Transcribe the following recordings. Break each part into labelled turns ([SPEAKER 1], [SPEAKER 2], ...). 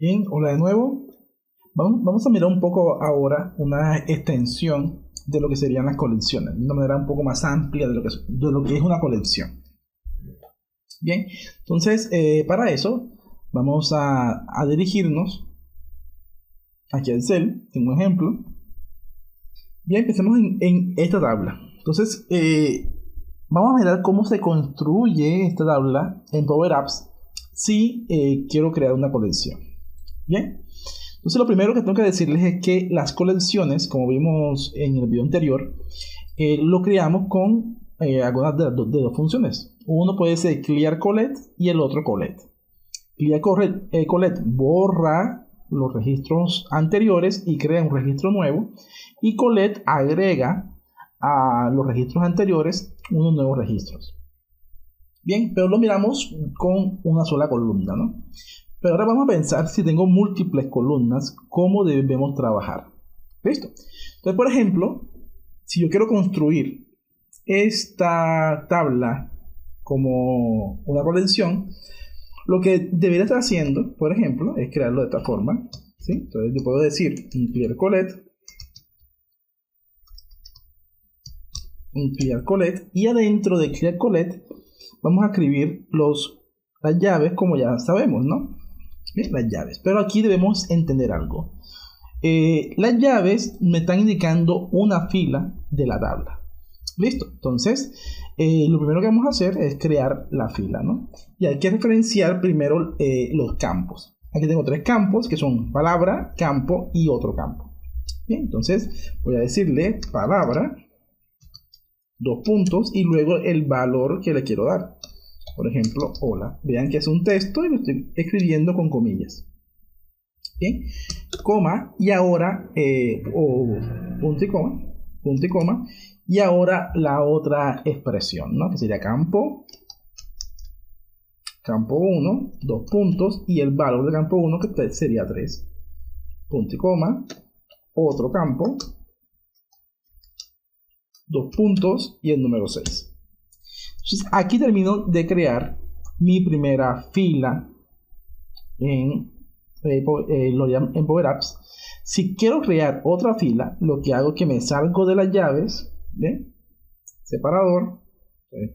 [SPEAKER 1] Bien, hola de nuevo. Vamos a mirar un poco ahora una extensión de lo que serían las colecciones, de una manera un poco más amplia de lo que es una colección. Bien, entonces para eso vamos a dirigirnos aquí al Excel, en un ejemplo. Bien, empecemos en esta tabla. Entonces vamos a mirar cómo se construye esta tabla en Power Apps si quiero crear una colección. Bien. Entonces lo primero que tengo que decirles es que las colecciones, como vimos en el video anterior, lo creamos con algunas de dos funciones. Uno puede ser clear collect y el otro collect. Clear collect borra los registros anteriores y crea un registro nuevo. Y collect agrega a los registros anteriores unos nuevos registros. Bien, pero lo miramos con una sola columna, ¿no? Pero ahora vamos a pensar si tengo múltiples columnas, cómo debemos trabajar. ¿Listo? Entonces, por ejemplo, si yo quiero construir esta tabla como una colección, lo que debería estar haciendo, por ejemplo, es crearlo de esta forma. ¿Sí? Entonces yo puedo decir un clear collect, y adentro de clear collect vamos a escribir las llaves como ya sabemos, ¿no? Bien, las llaves. Pero aquí debemos entender algo. Las llaves me están indicando una fila de la tabla. Listo. Entonces, lo primero que vamos a hacer es crear la fila, ¿no? Y hay que referenciar primero los campos. Aquí tengo tres campos que son palabra, campo y otro campo. Bien, entonces voy a decirle palabra, dos puntos y luego el valor que le quiero dar. Por ejemplo, hola. Vean que es un texto y lo estoy escribiendo con comillas. Bien, coma y ahora punto y coma y ahora la otra expresión, ¿no? Que sería campo 1, dos puntos y el valor de campo 1 que sería 3, punto y coma, otro campo, dos puntos y el número 6. Entonces aquí termino de crear mi primera fila en en Power Apps. Si quiero crear otra fila, lo que hago es que me salgo de las llaves, ¿bien? Separador,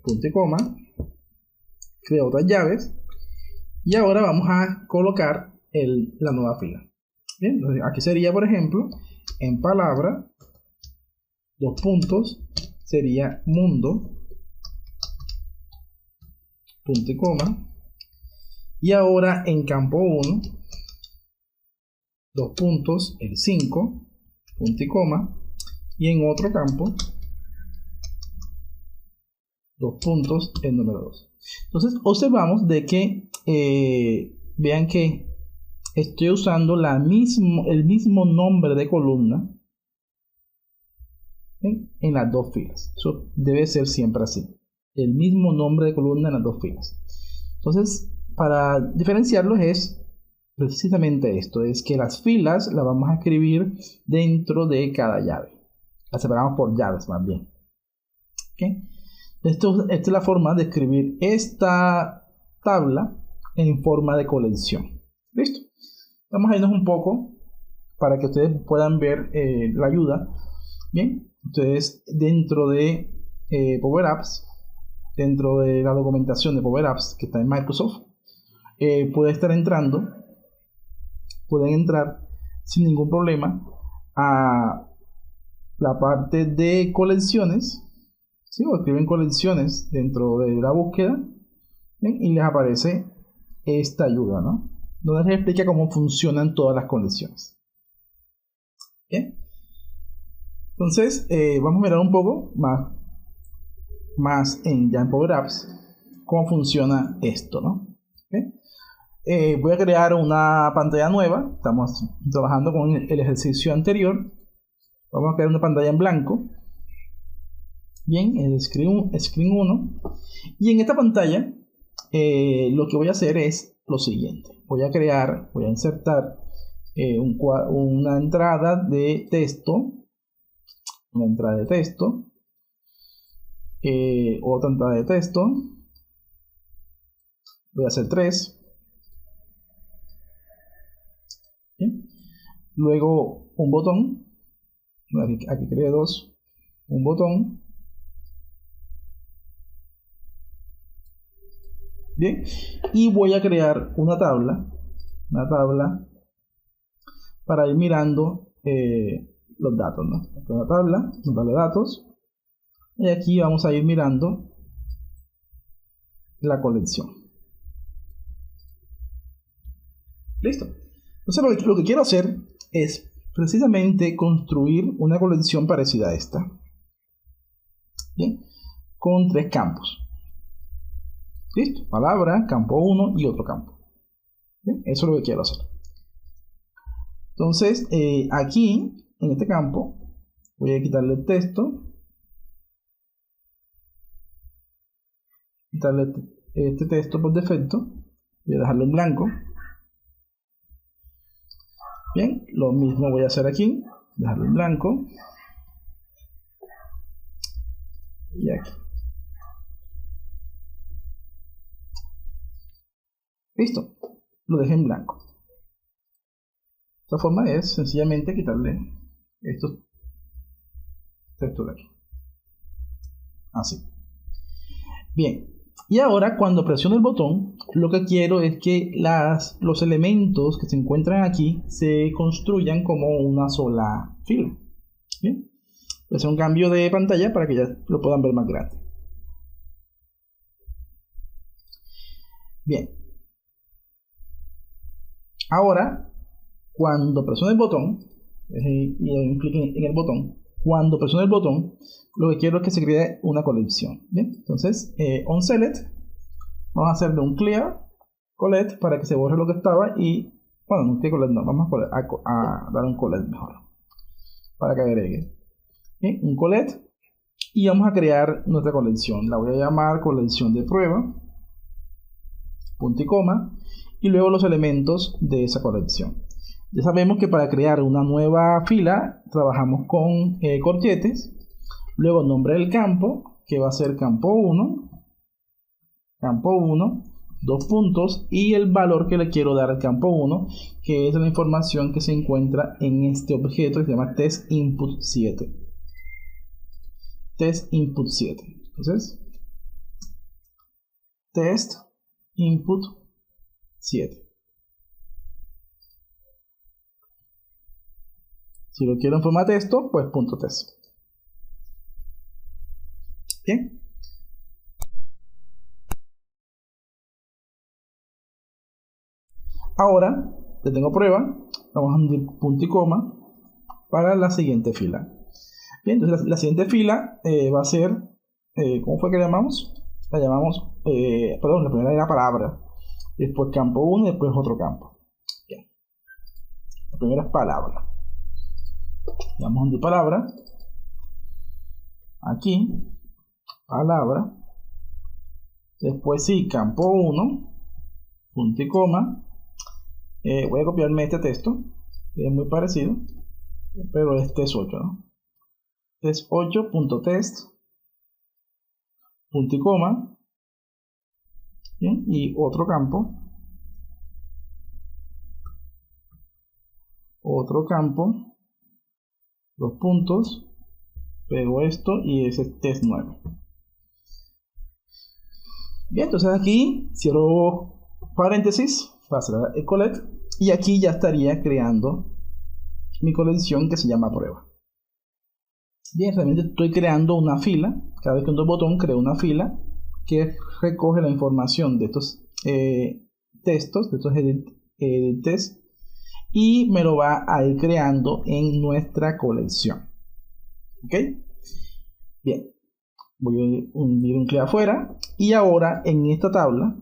[SPEAKER 1] punto y coma, creo otras llaves y ahora vamos a colocar la nueva fila. Bien, entonces aquí sería, por ejemplo, en palabra, dos puntos, sería mundo, punto y coma, y ahora en campo 1, dos puntos, el 5, punto y coma, y en otro campo, dos puntos, el número 2. Entonces observamos de que vean que estoy usando el mismo nombre de columna en las dos filas. Eso debe ser siempre así. El mismo nombre de columna en las dos filas. Entonces, para diferenciarlos es precisamente esto, es que las filas las vamos a escribir dentro de cada llave. Las separamos por llaves más bien. ¿Okay? Esta es la forma de escribir esta tabla en forma de colección. ¿Listo? Vamos a irnos un poco para que ustedes puedan ver la ayuda. Bien, ustedes dentro de Power Apps, dentro de la documentación de Power Apps que está en Microsoft, pueden entrar sin ningún problema a la parte de colecciones, ¿sí? O escriben colecciones dentro de la búsqueda, ¿bien? Y les aparece esta ayuda, ¿no? Donde les explica cómo funcionan todas las colecciones. ¿Bien? Entonces, vamos a mirar un poco más ya en Power Apps cómo funciona esto, ¿no? ¿Okay? Voy a crear una pantalla nueva. Estamos trabajando con el ejercicio anterior. Vamos a crear una pantalla en blanco. Bien, el screen 1. Y en esta pantalla lo que voy a hacer es lo siguiente. Voy a insertar una entrada de texto. Una entrada de texto. Otra entrada de texto. Voy a hacer 3. luego un botón, aquí creé dos, un botón, bien, y voy a crear una tabla para ir mirando los datos, ¿no? Una tabla de datos, y aquí vamos a ir mirando la colección. Listo. Entonces lo que quiero hacer es precisamente construir una colección parecida a esta, ¿bien? Con tres campos. Listo, palabra, campo 1 y otro campo. ¿Bien? Eso es lo que quiero hacer. Entonces, aquí, en este campo, voy a quitarle el texto, quitarle este texto por defecto, voy a dejarlo en blanco. Bien, lo mismo voy a hacer aquí, dejarlo en blanco y aquí. Listo, lo dejé en blanco. Esta forma es sencillamente quitarle estos textos de aquí. Así. Bien, y ahora cuando presiono el botón, lo que quiero es que los elementos que se encuentran aquí se construyan como una sola fila. Bien, voy a hacer un cambio de pantalla para que ya lo puedan ver más grande. Bien, ahora cuando presiono el botón y doy un clic en el botón, cuando presiono el botón, lo que quiero es que se cree una colección. Bien, entonces on select, vamos a hacerle un clear collect para que se borre lo que estaba y, bueno, no clear collect, no, vamos a dar un collect mejor para que agregue. Bien, un collect y vamos a crear nuestra colección. La voy a llamar colección de prueba, punto y coma, y luego los elementos de esa colección. Ya sabemos que para crear una nueva fila trabajamos con corchetes, luego nombre del campo, que va a ser campo 1, dos puntos, y el valor que le quiero dar al campo 1, que es la información que se encuentra en este objeto que se llama test input 7. Test input 7. Entonces, test input 7. Si lo quiero en forma de texto, pues punto test. Bien. Ahora, le tengo prueba. Vamos a unir punto y coma para la siguiente fila. Bien, entonces la siguiente fila va a ser, ¿cómo fue que la llamamos? La llamamos, perdón, la primera era palabra. Después campo 1 y después otro campo. Bien. La primera es palabra. Vamos a hundir palabra. Aquí, palabra. Después sí, campo 1, punto y coma. Voy a copiarme este texto, que es muy parecido, pero este es 8, ¿no? Es 8.test, punto y coma. Bien, y otro campo. Dos puntos, pego esto y ese es test 9. Bien, entonces aquí cierro paréntesis para hacer el collect y aquí ya estaría creando mi colección que se llama prueba. Bien, realmente estoy creando una fila. Cada vez que hundo el botón creo una fila que recoge la información de estos textos, de estos edit test, y me lo va a ir creando en nuestra colección. ¿Ok? Bien, voy a hundir un clic afuera y ahora en esta tabla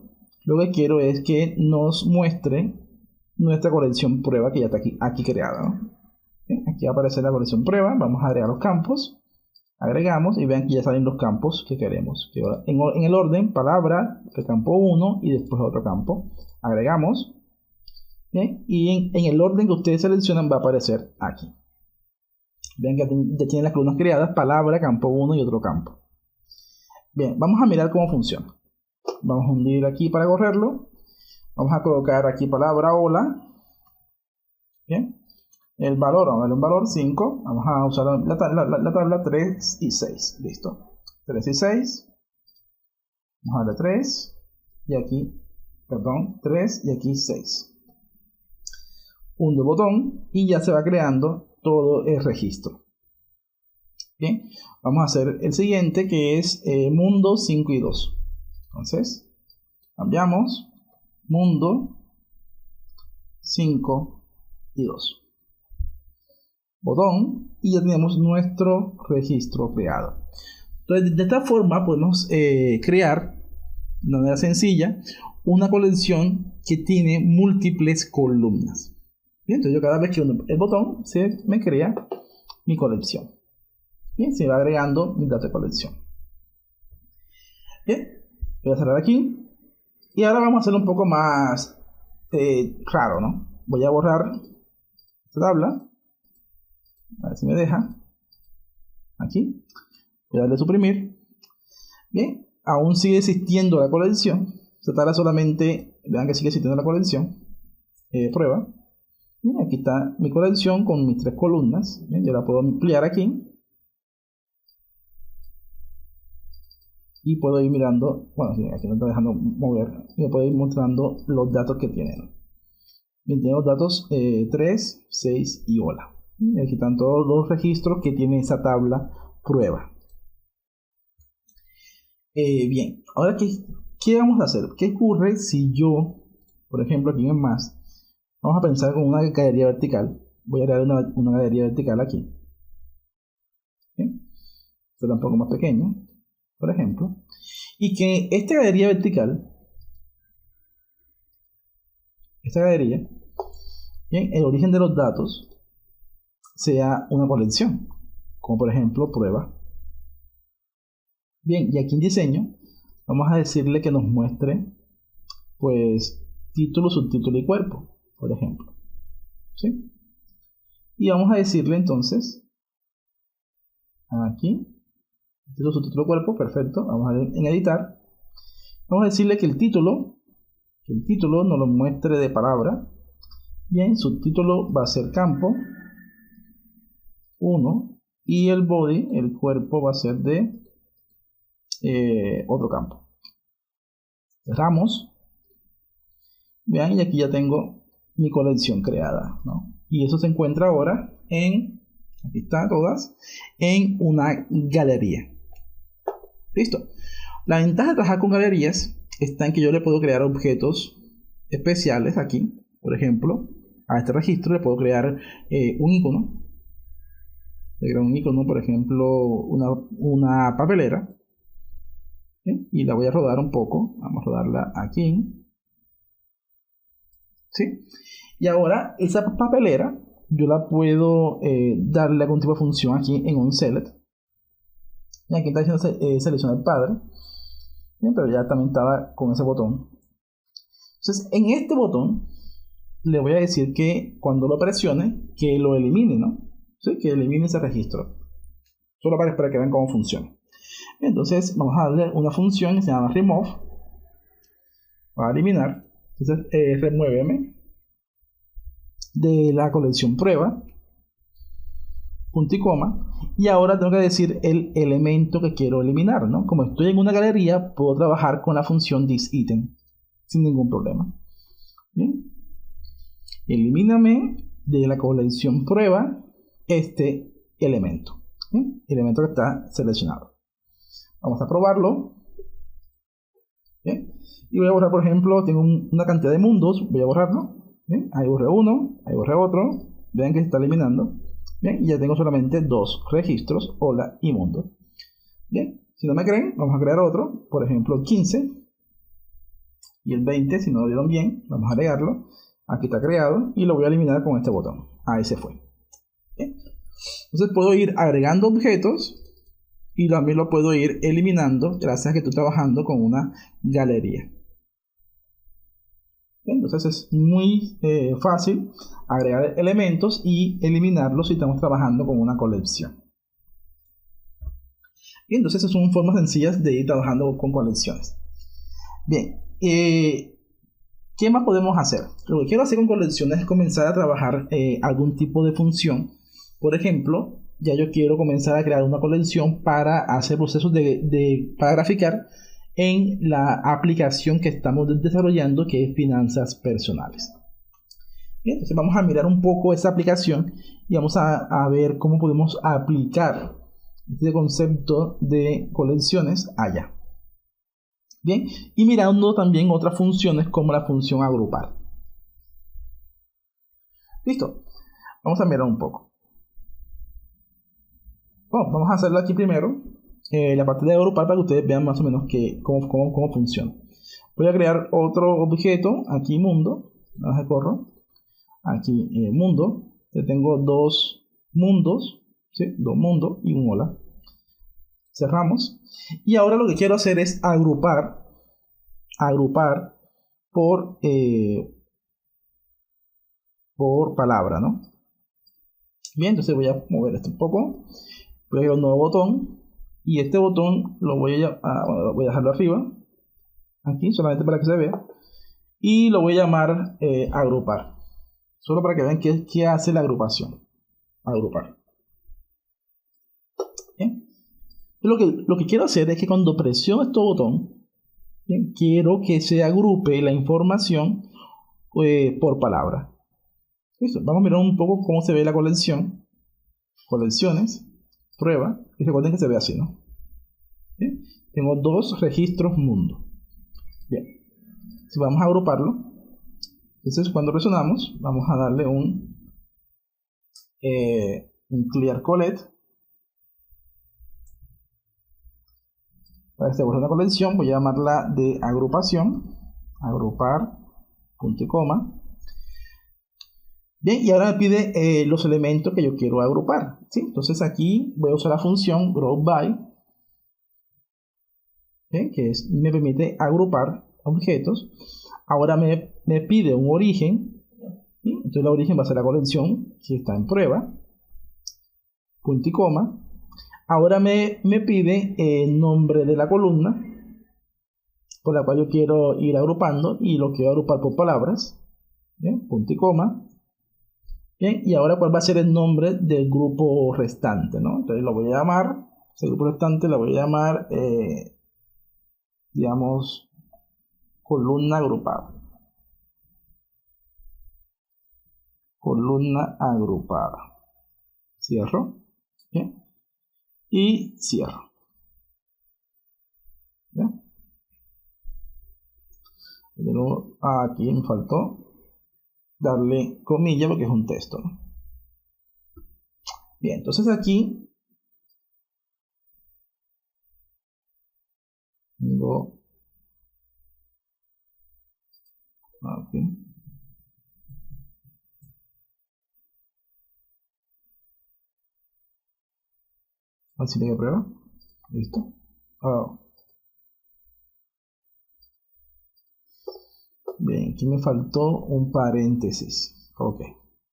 [SPEAKER 1] lo que quiero es que nos muestre nuestra colección prueba que ya está aquí creada, ¿no? Bien, aquí va a aparecer la colección prueba. Vamos a agregar los campos, agregamos y vean que ya salen los campos que queremos, que en el orden palabra, el campo 1 y después otro campo, agregamos. Bien, y en el orden que ustedes seleccionan va a aparecer aquí. Vean que ya tienen las columnas creadas, palabra, campo 1 y otro campo. Bien, vamos a mirar cómo funciona. Vamos a hundir aquí para correrlo. Vamos a colocar aquí palabra hola. Bien. el valor, vamos a darle un valor 5, vamos a usar la tabla 3 y 6, listo, 3 y 6, vamos a darle 3, y aquí, perdón, 3 y aquí 6. Hundo botón y ya se va creando todo el registro. Bien, vamos a hacer el siguiente que es mundo 5 y 2. Entonces, cambiamos mundo 5 y 2. Botón y ya tenemos nuestro registro creado. Entonces, de esta forma podemos crear de manera sencilla una colección que tiene múltiples columnas. Bien, entonces yo cada vez que uno el botón se me crea mi colección. Bien, se va agregando mis datos de colección. Bien, voy a cerrar aquí. Y ahora vamos a hacerlo un poco más raro, ¿no? Voy a borrar esta tabla. A ver si me deja. Aquí. Voy a darle a suprimir. Bien, aún sigue existiendo la colección. Esta tabla solamente, vean que sigue existiendo la colección. Prueba. Bien, aquí está mi colección con mis 3 columnas. Bien, yo la puedo ampliar aquí. Y puedo ir mirando, bueno, aquí no está dejando mover. Y me puedo ir mostrando los datos que tienen. Bien, tiene los datos 3, 6 y hola. Y aquí están todos los registros que tiene esa tabla prueba. Bien, ahora ¿qué vamos a hacer? ¿Qué ocurre si yo, por ejemplo, aquí en más, vamos a pensar con una galería vertical? Voy a crear una galería vertical aquí. ¿Bien? Esta está un poco más pequeña, por ejemplo. Y que esta galería vertical, bien, el origen de los datos sea una colección, como por ejemplo prueba. Bien, y aquí en diseño vamos a decirle que nos muestre pues título, subtítulo y cuerpo, por ejemplo. ¿Sí? Y vamos a decirle entonces aquí título, subtítulo, cuerpo, perfecto. Vamos a ver en editar. Vamos a decirle que el título nos lo muestre de palabra. Bien, subtítulo va a ser campo 1 y el body, el cuerpo, va a ser de otro campo. Cerramos. Vean, y aquí ya tengo mi colección creada, ¿no? Y eso se encuentra ahora aquí está todas, en una galería. Listo. La ventaja de trabajar con galerías está en que yo le puedo crear objetos especiales aquí. Por ejemplo, a este registro le puedo crear un icono. Le creo un icono, por ejemplo, una papelera. ¿Sí? Y la voy a rodar un poco. Vamos a rodarla aquí. ¿Sí? Y ahora esa papelera yo la puedo darle algún tipo de función aquí en un select. Y aquí está diciendo seleccionar el padre. Bien, pero ya también estaba con ese botón. Entonces en este botón le voy a decir que cuando lo presione que lo elimine, ¿no? ¿Sí? Que elimine ese registro. Solo para que vean cómo funciona. Entonces vamos a darle una función que se llama remove. Va a eliminar. Entonces remuéveme de la colección prueba, punto y coma, y ahora tengo que decir el elemento que quiero eliminar, ¿no? Como estoy en una galería, puedo trabajar con la función thisItem sin ningún problema. Bien, elimíname de la colección prueba este elemento, ¿bien? Elemento que está seleccionado. Vamos a probarlo. Bien, y voy a borrar, por ejemplo, tengo una cantidad de mundos, voy a borrarlo. Bien, ahí borré uno, ahí borré otro. Vean que se está eliminando. Bien, y ya tengo solamente 2 registros, hola y mundo. Bien, si no me creen, vamos a crear otro, por ejemplo el 15 y el 20, si no lo vieron bien, vamos a agregarlo. Aquí está creado y lo voy a eliminar con este botón. Ahí se fue. Bien. Entonces puedo ir agregando objetos y también lo puedo ir eliminando gracias a que estoy trabajando con una galería. Entonces es muy fácil agregar elementos y eliminarlos si estamos trabajando con una colección. Y entonces esas son formas sencillas de ir trabajando con colecciones. Bien, ¿qué ¿Qué más podemos hacer? Lo que quiero hacer con colecciones es comenzar a trabajar algún tipo de función. Por ejemplo, ya yo quiero comenzar a crear una colección para hacer procesos para graficar en la aplicación que estamos desarrollando, que es finanzas personales. Bien, entonces vamos a mirar un poco esa aplicación y vamos a ver cómo podemos aplicar este concepto de colecciones allá. Bien, y mirando también otras funciones como la función agrupar. Listo, vamos a mirar un poco. Bueno, vamos a hacerlo aquí primero, la parte de agrupar, para que ustedes vean más o menos cómo funciona. Voy a crear otro objeto, aquí mundo, vamos a corro, aquí mundo, yo tengo dos mundos, ¿sí? Dos mundos y un hola. Cerramos, y ahora lo que quiero hacer es agrupar por palabra, ¿no? Bien, entonces voy a mover esto un poco, voy a ir a un nuevo botón, y este botón lo voy a dejarlo arriba, aquí, solamente para que se vea, y lo voy a llamar agrupar, solo para que vean qué hace la agrupación. Agrupar. Bien. Lo que quiero hacer es que cuando presiono este botón, bien, quiero que se agrupe la información por palabra. Listo. Vamos a mirar un poco cómo se ve la colección. Colecciones, prueba, y recuerden que se ve así, ¿no? ¿Bien? Tengo dos registros mundo. Bien, si vamos a agruparlo, entonces cuando presionamos, vamos a darle un clear collect para que se borre una colección. Voy a llamarla de agrupación, agrupar, punto y coma. Bien, y ahora me pide los elementos que yo quiero agrupar, ¿sí? Entonces aquí voy a usar la función group by, ¿sí? Me permite agrupar objetos. Ahora me pide un origen, ¿sí? Entonces el origen va a ser la colección que está en prueba, punto y coma. Ahora me pide el nombre de la columna por la cual yo quiero ir agrupando, y lo quiero agrupar por palabras, ¿bien? Punto y coma. Bien, y ahora cuál va a ser el nombre del grupo restante, ¿no? Entonces lo voy a llamar, ese grupo restante lo voy a llamar, digamos, columna agrupada. Columna agrupada. Cierro. Bien. Y cierro. Bien. Luego, aquí me faltó darle comilla porque es un texto, ¿no? Bien, entonces aquí tengo aquí. Así de prueba. Listo. Bien, aquí me faltó un paréntesis. Ok,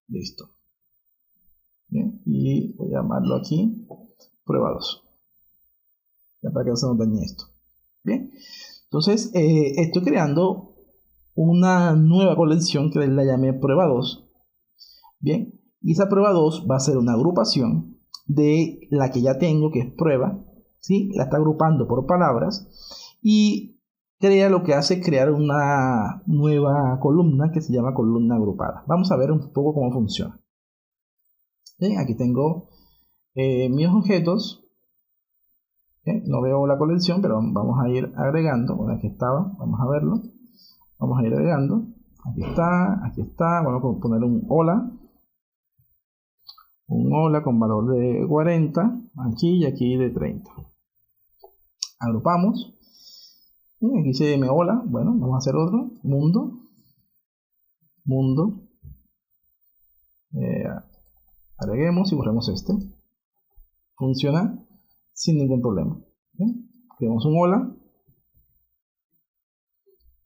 [SPEAKER 1] listo. Bien, y voy a llamarlo aquí prueba 2. Ya para que no se nos dañe esto. Bien, entonces estoy creando una nueva colección que la llamé prueba 2. Bien, y esa prueba 2 va a ser una agrupación de la que ya tengo, que es prueba, ¿sí? La está agrupando por palabras y lo que hace es crear una nueva columna que se llama columna agrupada. Vamos a ver un poco cómo funciona. Bien, aquí tengo mis objetos. Bien, no veo la colección, pero vamos a ir agregando. Bueno, aquí estaba, vamos a verlo. Vamos a ir agregando. Aquí está. Vamos a poner un hola. Un hola con valor de 40. Aquí y aquí de 30. Agrupamos. Bien, aquí se me hola. Bueno, vamos a hacer otro. Mundo. Mundo. Agreguemos y borremos este. Funciona sin ningún problema. Bien, creamos un hola.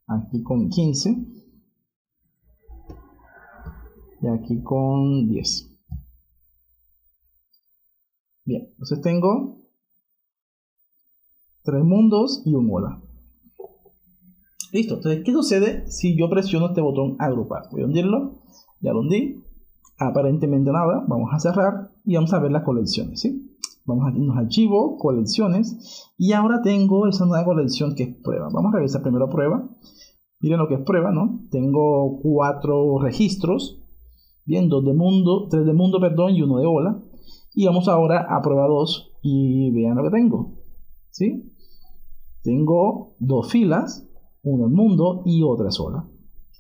[SPEAKER 1] Aquí con 15. Y aquí con 10. Bien, entonces tengo 3 mundos y un hola. Listo. Entonces, ¿qué sucede si yo presiono este botón agrupar? Voy a hundirlo. Ya lo hundí. Aparentemente nada. Vamos a cerrar y vamos a ver las colecciones, ¿sí? Vamos a irnos a archivo, colecciones. Y ahora tengo esa nueva colección que es prueba. Vamos a revisar primero prueba. Miren lo que es prueba, ¿no? Tengo 4 registros. Bien, 2 de mundo, 3 de mundo, perdón, y 1 de hola. Y vamos ahora a prueba 2 y vean lo que tengo, ¿sí? Tengo 2 filas, una en mundo y otra sola.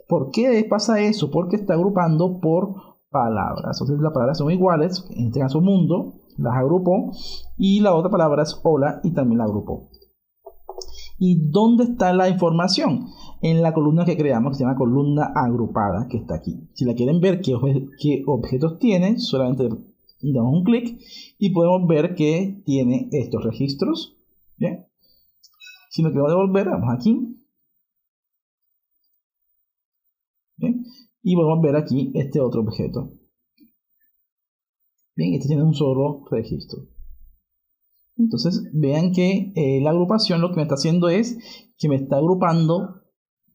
[SPEAKER 1] ¿Por qué pasa eso? Porque está agrupando por palabras. Entonces las palabras son iguales, en este caso mundo, las agrupó, y la otra palabra es hola y también la agrupó. ¿Y dónde está la información? En la columna que creamos, que se llama columna agrupada, que está aquí. Si la quieren ver qué objetos tiene, solamente damos un clic y podemos ver que tiene estos registros. ¿Bien? Si no queremos devolver, vamos aquí. ¿Bien? Y podemos ver aquí este otro objeto. Bien, este tiene un solo registro. Entonces, vean que la agrupación lo que me está haciendo es que me está agrupando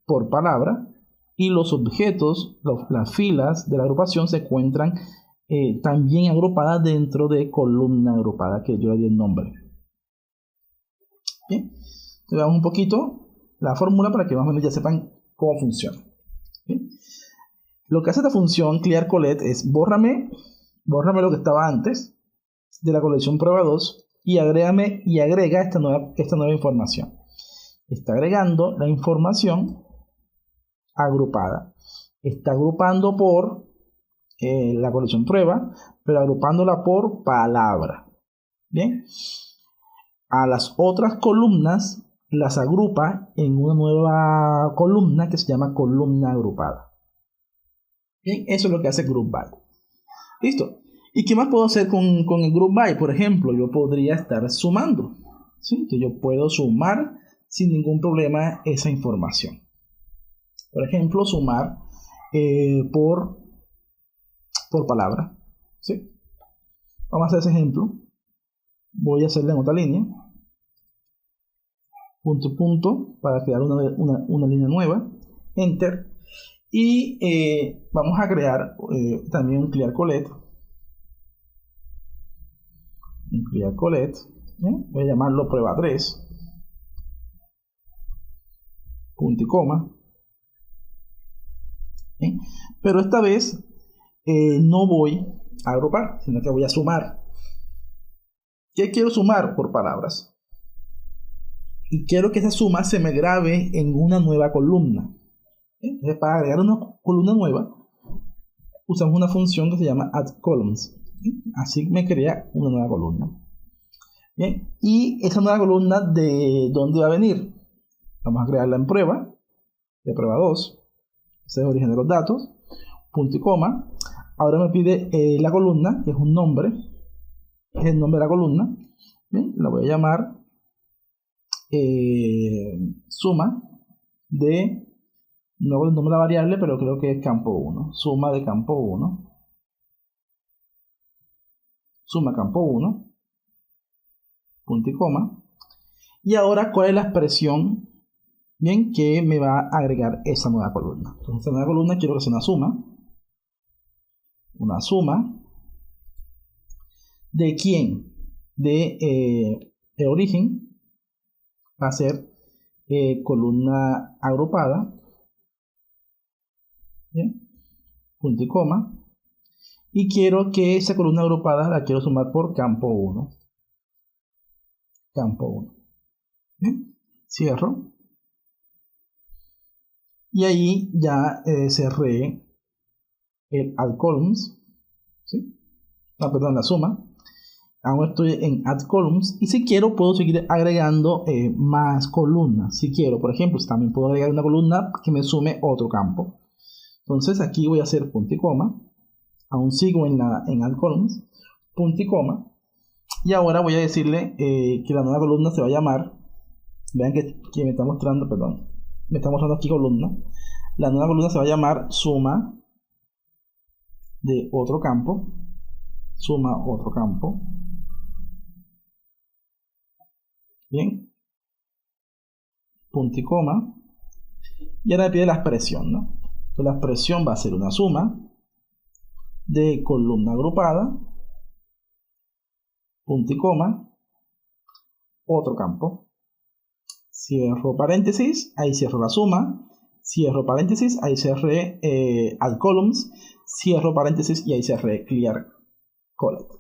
[SPEAKER 1] por palabra y los objetos, las filas de la agrupación se encuentran también agrupadas dentro de columna agrupada, que yo le di el nombre. Bien, entonces veamos un poquito la fórmula para que más o menos ya sepan cómo funciona. Bien. Lo que hace esta función clear_collect es bórrame lo que estaba antes de la colección prueba 2 y agrega esta nueva información. Está agregando la información agrupada. Está agrupando por la colección prueba, pero agrupándola por palabra. Bien. A las otras columnas las agrupa en una nueva columna que se llama columna agrupada. Bien, eso es lo que hace group by. Listo. ¿Y qué más puedo hacer con el group by? Por ejemplo, yo podría estar sumando, ¿sí? Entonces yo puedo sumar sin ningún problema esa información. Por ejemplo, sumar por palabra, ¿sí? Vamos a hacer ese ejemplo. Voy a hacerle en otra línea. Punto, punto, para crear una línea nueva. Enter. Y vamos a crear también un clear_collect. Un clear_collect. Voy a llamarlo prueba 3. Punto y coma. Pero esta vez no voy a agrupar, sino que voy a sumar. ¿Qué quiero sumar? Por palabras. Y quiero que esa suma se me grabe en una nueva columna. Entonces, para agregar una columna nueva, usamos una función que se llama addColumns. Así me crea una nueva columna. Bien, y esa nueva columna, ¿de dónde va a venir? Vamos a crearla en prueba, de prueba 2. Ese es el origen de los datos. Punto y coma. Ahora me pide la columna, que es un nombre. Es el nombre de la columna. Bien, la voy a llamar suma de, no el nombre de la variable, pero creo que es campo 1. Suma de campo 1. Suma campo 1. Punto y coma. Y ahora, ¿cuál es la expresión? Bien, que me va a agregar esa nueva columna. Entonces, esta nueva columna quiero que sea una suma. Una suma. ¿De quién? De origen. Va a ser columna agrupada. Bien. Punto y coma. Y quiero que esa columna agrupada la quiero sumar por campo 1. Campo 1. Bien. Cierro. Y ahí ya cerré el addColumns. ¿Sí? No, perdón, la suma. Ahora estoy en addColumns. Y si quiero, puedo seguir agregando más columnas. Si quiero, por ejemplo, también puedo agregar una columna que me sume otro campo. Entonces aquí voy a hacer punto y coma. Aún sigo en addColumns. Punto y coma. Y ahora voy a decirle que la nueva columna se va a llamar. Vean que me está mostrando, perdón. Me está mostrando aquí columna. La nueva columna se va a llamar suma de otro campo. Suma otro campo. Bien. Punto y coma. Y ahora me pide la expresión, ¿no? Entonces la expresión va a ser una suma de columna agrupada, punto y coma, otro campo, cierro paréntesis, ahí cierro la suma, cierro paréntesis, ahí cerré add columns, cierro paréntesis y ahí cerré clear collect.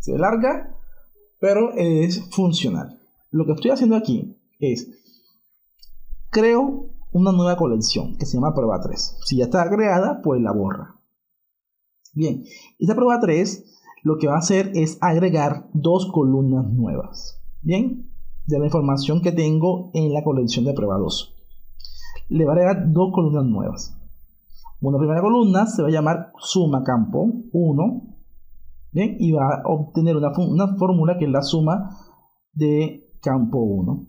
[SPEAKER 1] Se ve larga, pero es funcional. Lo que estoy haciendo aquí es creo una nueva colección que se llama prueba 3. Si ya está creada, pues la borra. Bien, esta prueba 3 lo que va a hacer es agregar dos columnas nuevas. Bien, de la información que tengo en la colección de prueba 2. Le va a agregar dos columnas nuevas. Una primera columna se va a llamar suma campo 1. Bien, y va a obtener una fórmula que es la suma de campo 1.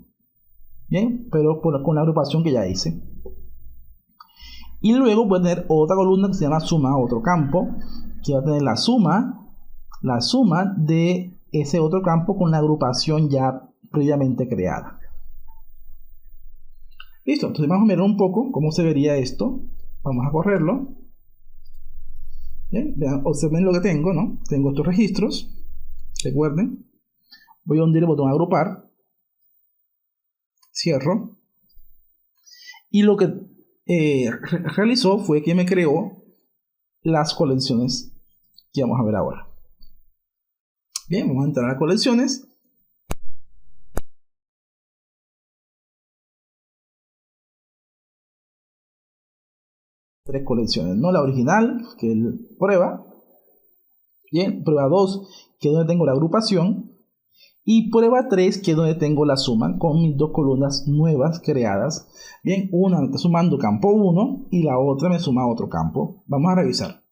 [SPEAKER 1] Bien, pero con la agrupación que ya hice. Y luego voy a tener otra columna que se llama suma otro campo, que va a tener la suma de ese otro campo con la agrupación ya previamente creada. Listo, entonces vamos a mirar un poco cómo se vería esto. Vamos a correrlo. Bien, vean, observen lo que tengo, ¿no? Tengo estos registros. Recuerden. Voy a hundir el botón agrupar. Cierro. Y lo que realizó fue que me creó las colecciones que vamos a ver ahora. Bien, vamos a entrar a colecciones. Tres colecciones, no la original, que es prueba. Bien, prueba 2, que es donde tengo la agrupación. Y prueba 3, que es donde tengo la suma con mis dos columnas nuevas creadas. Bien, una me está sumando campo 1 y la otra me suma otro campo. Vamos a revisar.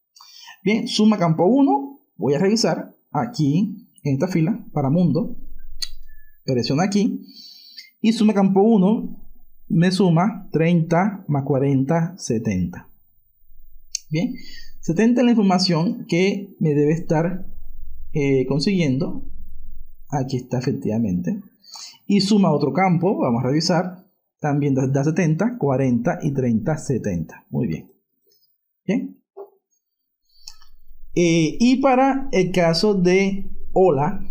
[SPEAKER 1] Bien, suma campo 1. Voy a revisar aquí en esta fila para mundo. Presiono aquí. Y suma campo 1 me suma 30 más 40, 70. Bien, 70 es la información que me debe estar consiguiendo. Aquí está efectivamente. Y suma otro campo, vamos a revisar. También da 70, 40 y 30, 70. Muy bien. Bien. Y para el caso de hola,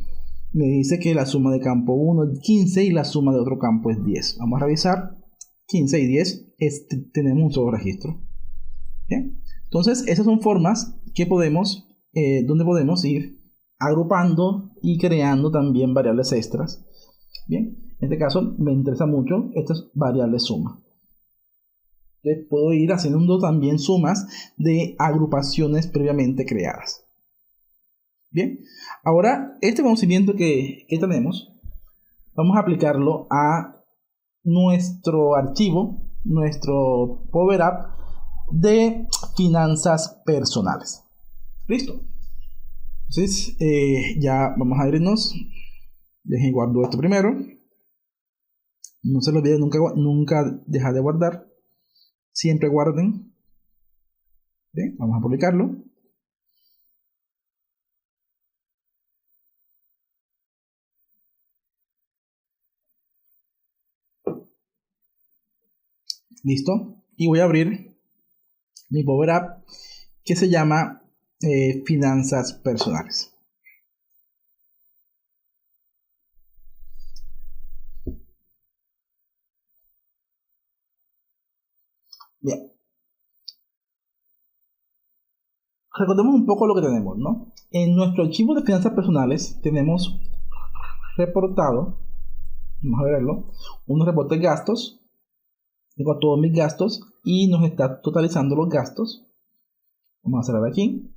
[SPEAKER 1] me dice que la suma de campo 1 es 15 y la suma de otro campo es 10. Vamos a revisar. 15 y 10 tenemos un solo registro. Bien. Entonces, esas son formas que podemos, donde podemos ir agrupando y creando también variables extras. Bien, en este caso me interesa mucho estas variables suma. Entonces, puedo ir haciendo también sumas de agrupaciones previamente creadas. Bien, ahora este conocimiento que tenemos, vamos a aplicarlo a nuestro archivo, nuestro Power App de finanzas personales. Listo. Entonces ya vamos a irnos. Dejen guardo esto primero. No se lo olviden nunca dejar de guardar. Siempre guarden. Bien, vamos a publicarlo. Listo. Y voy a abrir mi Power App que se llama finanzas personales. Bien. Recordemos un poco lo que tenemos, ¿no? En nuestro archivo de finanzas personales tenemos reportado, vamos a verlo, unos reportes de gastos. Tengo todos mis gastos y nos está totalizando los gastos. Vamos a cerrar aquí.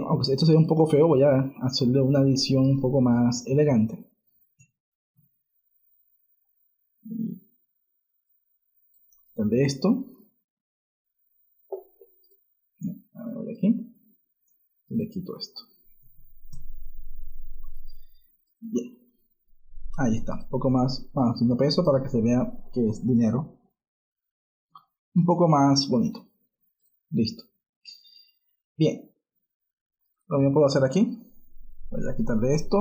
[SPEAKER 1] Aunque esto se ve un poco feo, voy a hacerle una edición un poco más elegante. De esto. A ver, voy aquí. Y le quito esto. Bien. Ahí está. Un poco más, haciendo peso para que se vea que es dinero. Un poco más bonito. Listo. Bien. Lo mismo puedo hacer aquí. Voy a quitarle esto.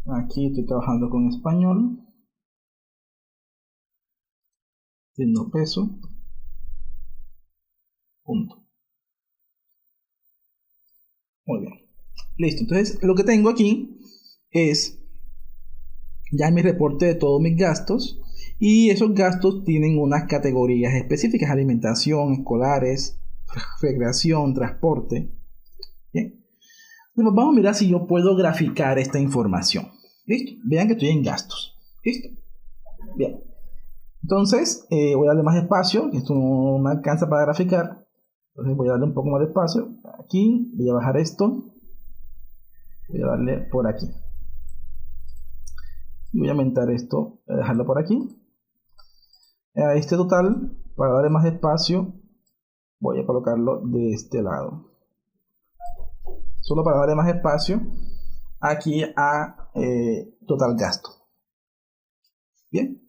[SPEAKER 1] Aquí estoy trabajando con español. signo peso, punto. Muy bien. Listo. Entonces, lo que tengo aquí es ya mi reporte de todos mis gastos. Y esos gastos tienen unas categorías específicas: alimentación, escolares, recreación, transporte. Bien. Entonces, vamos a mirar si yo puedo graficar esta información. Listo. Vean que estoy en gastos. Listo. Bien. Entonces, voy a darle más espacio. Esto no me alcanza para graficar. Entonces voy a darle un poco más de espacio. Aquí, voy a bajar esto. Voy a darle por aquí. Y voy a aumentar esto. Voy a dejarlo por aquí. A este total, para darle más espacio, voy a colocarlo de este lado. Solo para darle más espacio aquí a total gasto. Bien.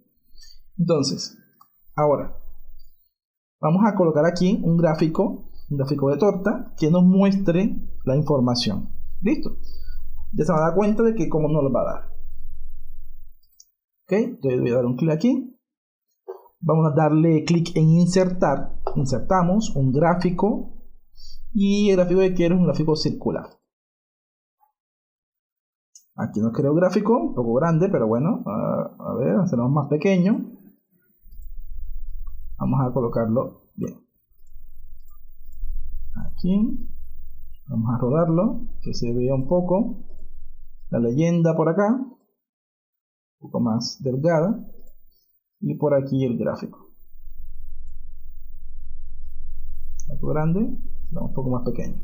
[SPEAKER 1] Entonces, ahora vamos a colocar aquí un gráfico de torta que nos muestre la información. Listo. Ya se va a dar cuenta de que cómo nos lo va a dar. Ok, entonces voy a dar un clic aquí. Vamos a darle clic en insertar. Insertamos un gráfico. Y el gráfico que quiero es un gráfico circular. Aquí nos crea un gráfico un poco grande, pero bueno, a ver, hacerlo más pequeño. Vamos a colocarlo bien. Aquí. Vamos a rodarlo, que se vea un poco. La leyenda por acá. Un poco más delgada. Y por aquí el gráfico. Algo grande, un poco más pequeño.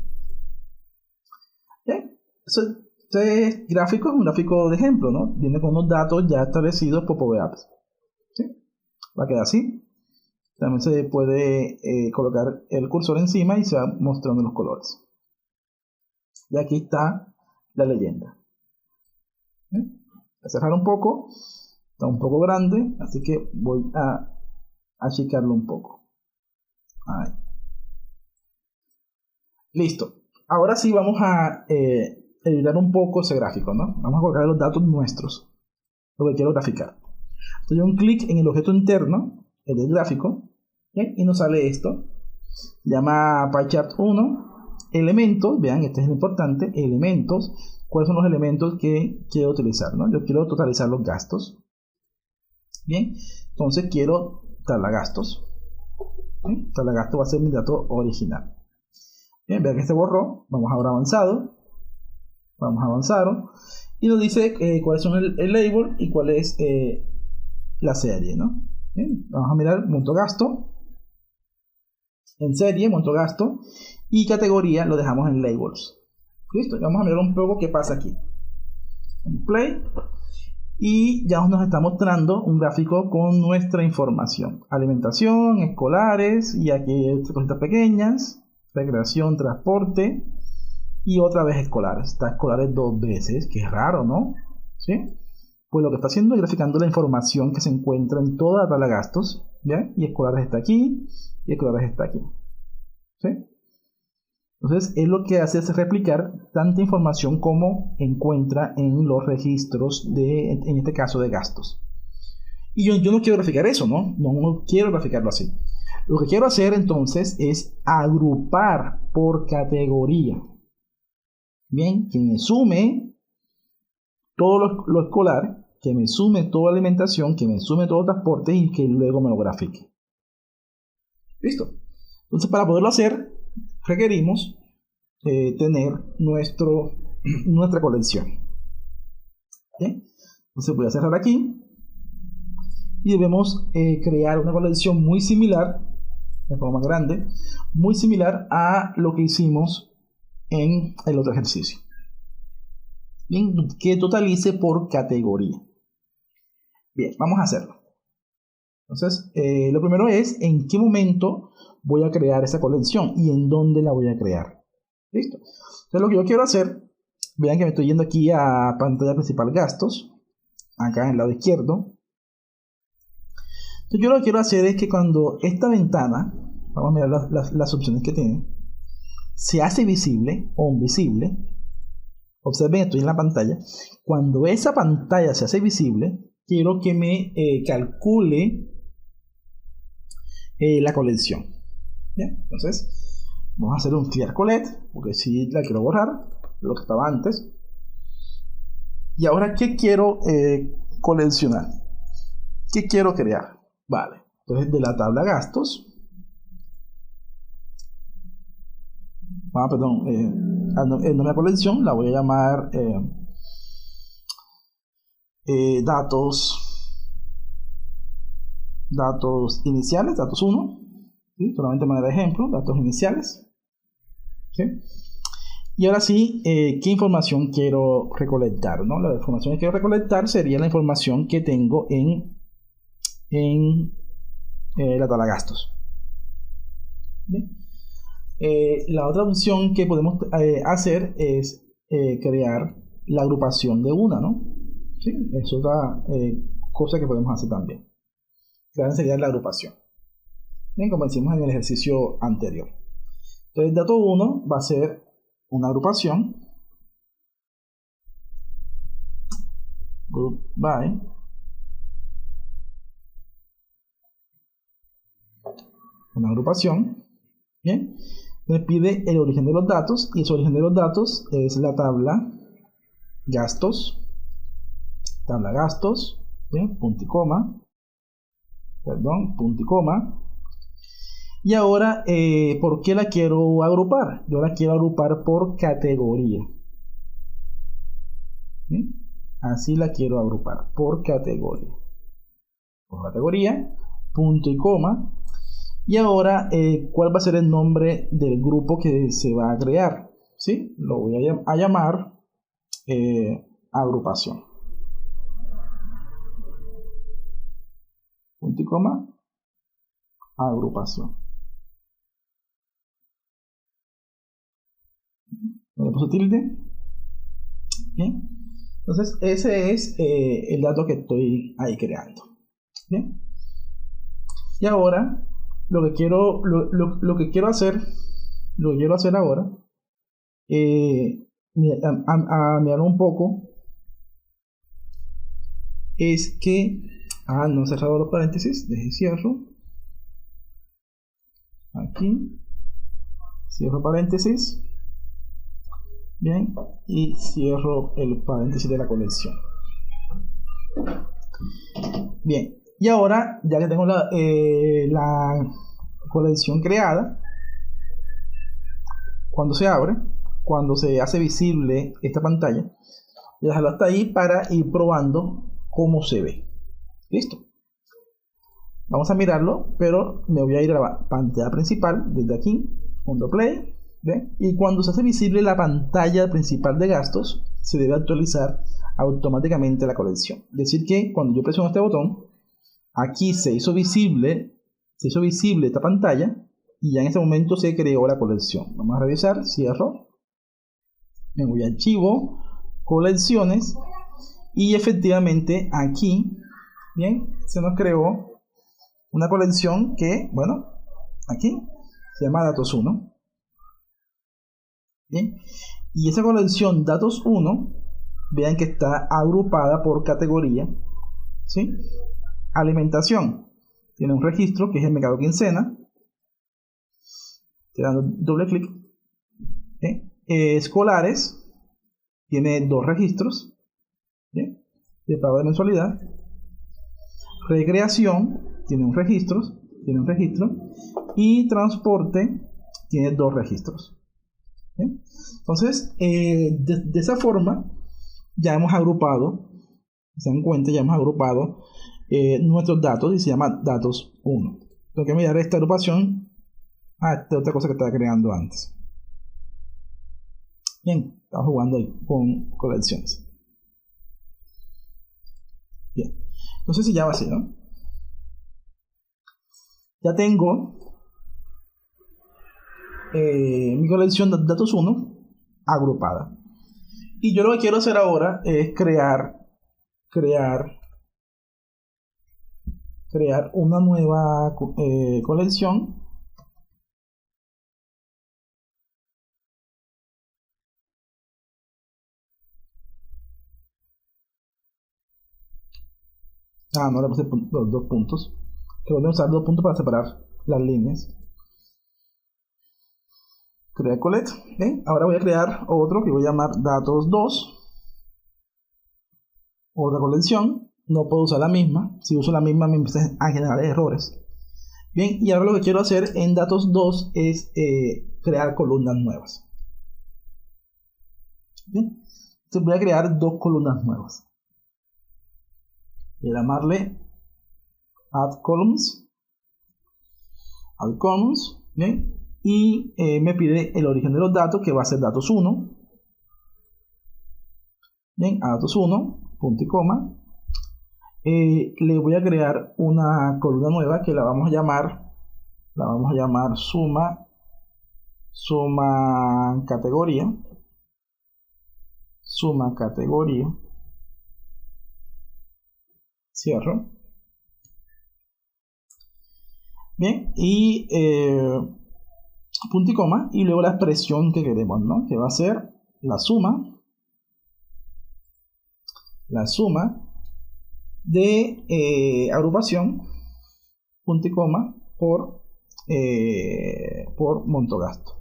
[SPEAKER 1] Bien. Este gráfico es un gráfico de ejemplo, ¿no? Viene con unos datos ya establecidos por Power Apps. ¿Sí? Va a quedar así. También se puede colocar el cursor encima y se va mostrando los colores. Y aquí está la leyenda. ¿Sí? Voy a cerrar un poco. Está un poco grande, así que voy a achicarlo un poco. Ahí. Listo. Ahora sí vamos a editar un poco ese gráfico, ¿no? Vamos a colocar los datos nuestros, lo que quiero graficar. Entonces doy un clic en el objeto interno, el del gráfico, ¿bien? Y nos sale esto. Se llama PyChart 1. Elementos, vean, este es lo importante. Elementos. ¿Cuáles son los elementos que quiero utilizar, ¿no? Yo quiero totalizar los gastos. Bien, entonces quiero tabla gastos. ¿Sí? Tabla gastos va a ser mi dato original. Bien, vean que se borró. Vamos ahora a avanzado. Vamos a avanzado. Y nos dice cuáles son el label y cuál es la serie, ¿no? Bien, vamos a mirar monto gasto. En serie, monto gasto. Y categoría lo dejamos en labels. Listo, vamos a mirar un poco qué pasa aquí. En play. Y ya nos está mostrando un gráfico con nuestra información. Alimentación, escolares, y aquí cositas pequeñas. Recreación, transporte. Y otra vez escolares. Está escolares 2 veces, que es raro, ¿no? ¿Sí? Pues lo que está haciendo es graficando la información que se encuentra en toda la tabla de gastos. ¿Ya? Y escolares está aquí, y escolares está aquí. ¿Sí? Entonces, es lo que hace es replicar tanta información como encuentra en los registros en este caso, de gastos. Y yo no quiero graficar eso, ¿no? No quiero graficarlo así. Lo que quiero hacer entonces es agrupar por categoría. Bien, que me sume todo lo escolar, que me sume toda alimentación, que me sume todo transporte y que luego me lo grafique. Listo. Entonces, para poderlo hacer, requerimos tener nuestra colección. ¿Okay? Entonces voy a cerrar aquí y debemos crear una colección muy similar, de forma grande, muy similar a lo que hicimos en el otro ejercicio. Bien, que totalice por categoría. Bien, vamos a hacerlo. Entonces, lo primero es en qué momento voy a crear esa colección y en dónde la voy a crear. Listo. Entonces, lo que yo quiero hacer, vean que me estoy yendo aquí a pantalla principal gastos, acá en el lado izquierdo. Entonces, yo lo que quiero hacer es que cuando esta ventana, vamos a mirar las opciones que tiene, se hace visible o invisible. Observen, estoy en la pantalla. Cuando esa pantalla se hace visible, quiero que me calcule la colección. Bien, entonces vamos a hacer un clear collect, porque si la quiero borrar, lo que estaba antes. Y ahora, ¿qué quiero coleccionar? ¿Qué quiero crear? Vale, entonces de la tabla gastos, perdón, el nombre de la colección la voy a llamar datos iniciales, datos 1, ¿sí? Solamente de manera de ejemplo, datos iniciales, ¿sí? Y ahora sí, ¿qué información quiero recolectar? ¿No? La información que quiero recolectar sería la información que tengo en la tabla gastos. ¿Bien? La otra opción que podemos hacer es crear la agrupación de una, ¿no? ¿Sí? Es otra cosa que podemos hacer también. Crear enseguida la agrupación. Bien, como hicimos en el ejercicio anterior. Entonces, dato 1 va a ser una agrupación. Group by. Una agrupación. Bien. Me pide el origen de los datos. Y ese origen de los datos es la tabla gastos. Tabla gastos. Bien. Punto y coma. Perdón. Punto y coma. Y ahora, ¿por qué la quiero agrupar? Yo la quiero agrupar por categoría. ¿Sí? Así la quiero agrupar, por categoría. Por categoría, punto y coma. Y ahora, ¿cuál va a ser el nombre del grupo que se va a crear? ¿Sí? Lo voy a llamar agrupación. Punto y coma, agrupación. Le puse tilde. Bien. Entonces, ese es el dato que estoy ahí creando. Bien. Y ahora, lo que quiero hacer ahora, a mirar un poco, es que, no he cerrado los paréntesis, cierro, aquí, cierro paréntesis, bien, y cierro el paréntesis de la colección. Bien, y ahora, ya que tengo la colección creada, cuando se abre, cuando se hace visible esta pantalla, voy a dejarlo hasta ahí para ir probando cómo se ve. Listo. Vamos a mirarlo, pero me voy a ir a la pantalla principal desde aquí, punto play, ¿ve? Y cuando se hace visible la pantalla principal de gastos, se debe actualizar automáticamente la colección. Es decir que cuando yo presiono este botón, aquí se hizo visible esta pantalla y ya en ese momento se creó la colección. Vamos a revisar, cierro, me voy a archivo, colecciones, y efectivamente aquí, bien, se nos creó una colección que, bueno, aquí se llama datos 1. Bien, y esa colección datos 1, vean que está agrupada por categoría, ¿sí? Alimentación tiene un registro que es el mercado quincena, dando doble clic. Escolares tiene 2 registros, ¿bien? De pago de mensualidad. Recreación tiene un registro, y transporte tiene 2 registros. ¿Bien? Entonces, de esa forma ya hemos agrupado, se dan cuenta, ya hemos agrupado nuestros datos y se llama datos 1. Tengo que mirar esta agrupación a esta otra cosa que estaba creando antes. Bien, estamos jugando ahí con colecciones. Bien, entonces si ya va así, ¿no? Ya tengo mi colección de datos 1 agrupada. Y yo lo que quiero hacer ahora es crear una nueva colección. No le puse los 2 puntos. Que voy a usar 2 puntos para separar las líneas. Crear collect. Bien, ahora voy a crear otro que voy a llamar datos 2. Otra colección. No puedo usar la misma. Si uso la misma me empiezan a generar errores. Bien, y ahora lo que quiero hacer en datos 2 es crear columnas nuevas. Bien, entonces voy a crear dos columnas nuevas. Voy a llamarle add columns. Bien, y me pide el origen de los datos, que va a ser datos 1. Bien, a datos 1, punto y coma. Le voy a crear una columna nueva que la vamos a llamar suma categoría. Cierro. Bien, y punto y coma, y luego la expresión que queremos, ¿no? Que va a ser la suma de agrupación, punto y coma, por montogasto.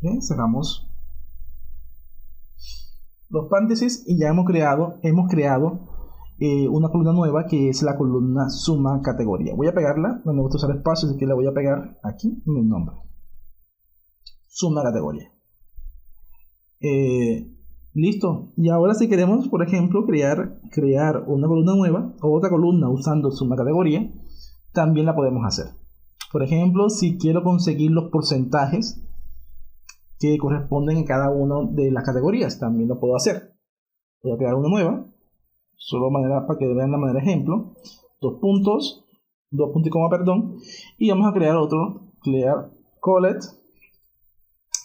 [SPEAKER 1] Bien, cerramos los paréntesis y ya hemos creado una columna nueva que es la columna suma categoría. Voy a pegarla, no me gusta usar espacio, así que la voy a pegar aquí en el nombre. Suma categoría. Listo. Y ahora si queremos, por ejemplo, crear una columna nueva o otra columna usando suma categoría, también la podemos hacer. Por ejemplo, si quiero conseguir los porcentajes que corresponden a cada una de las categorías, también lo puedo hacer. Voy a crear una nueva, solo para que vean la manera ejemplo, dos puntos y coma, y vamos a crear otro, crear collect.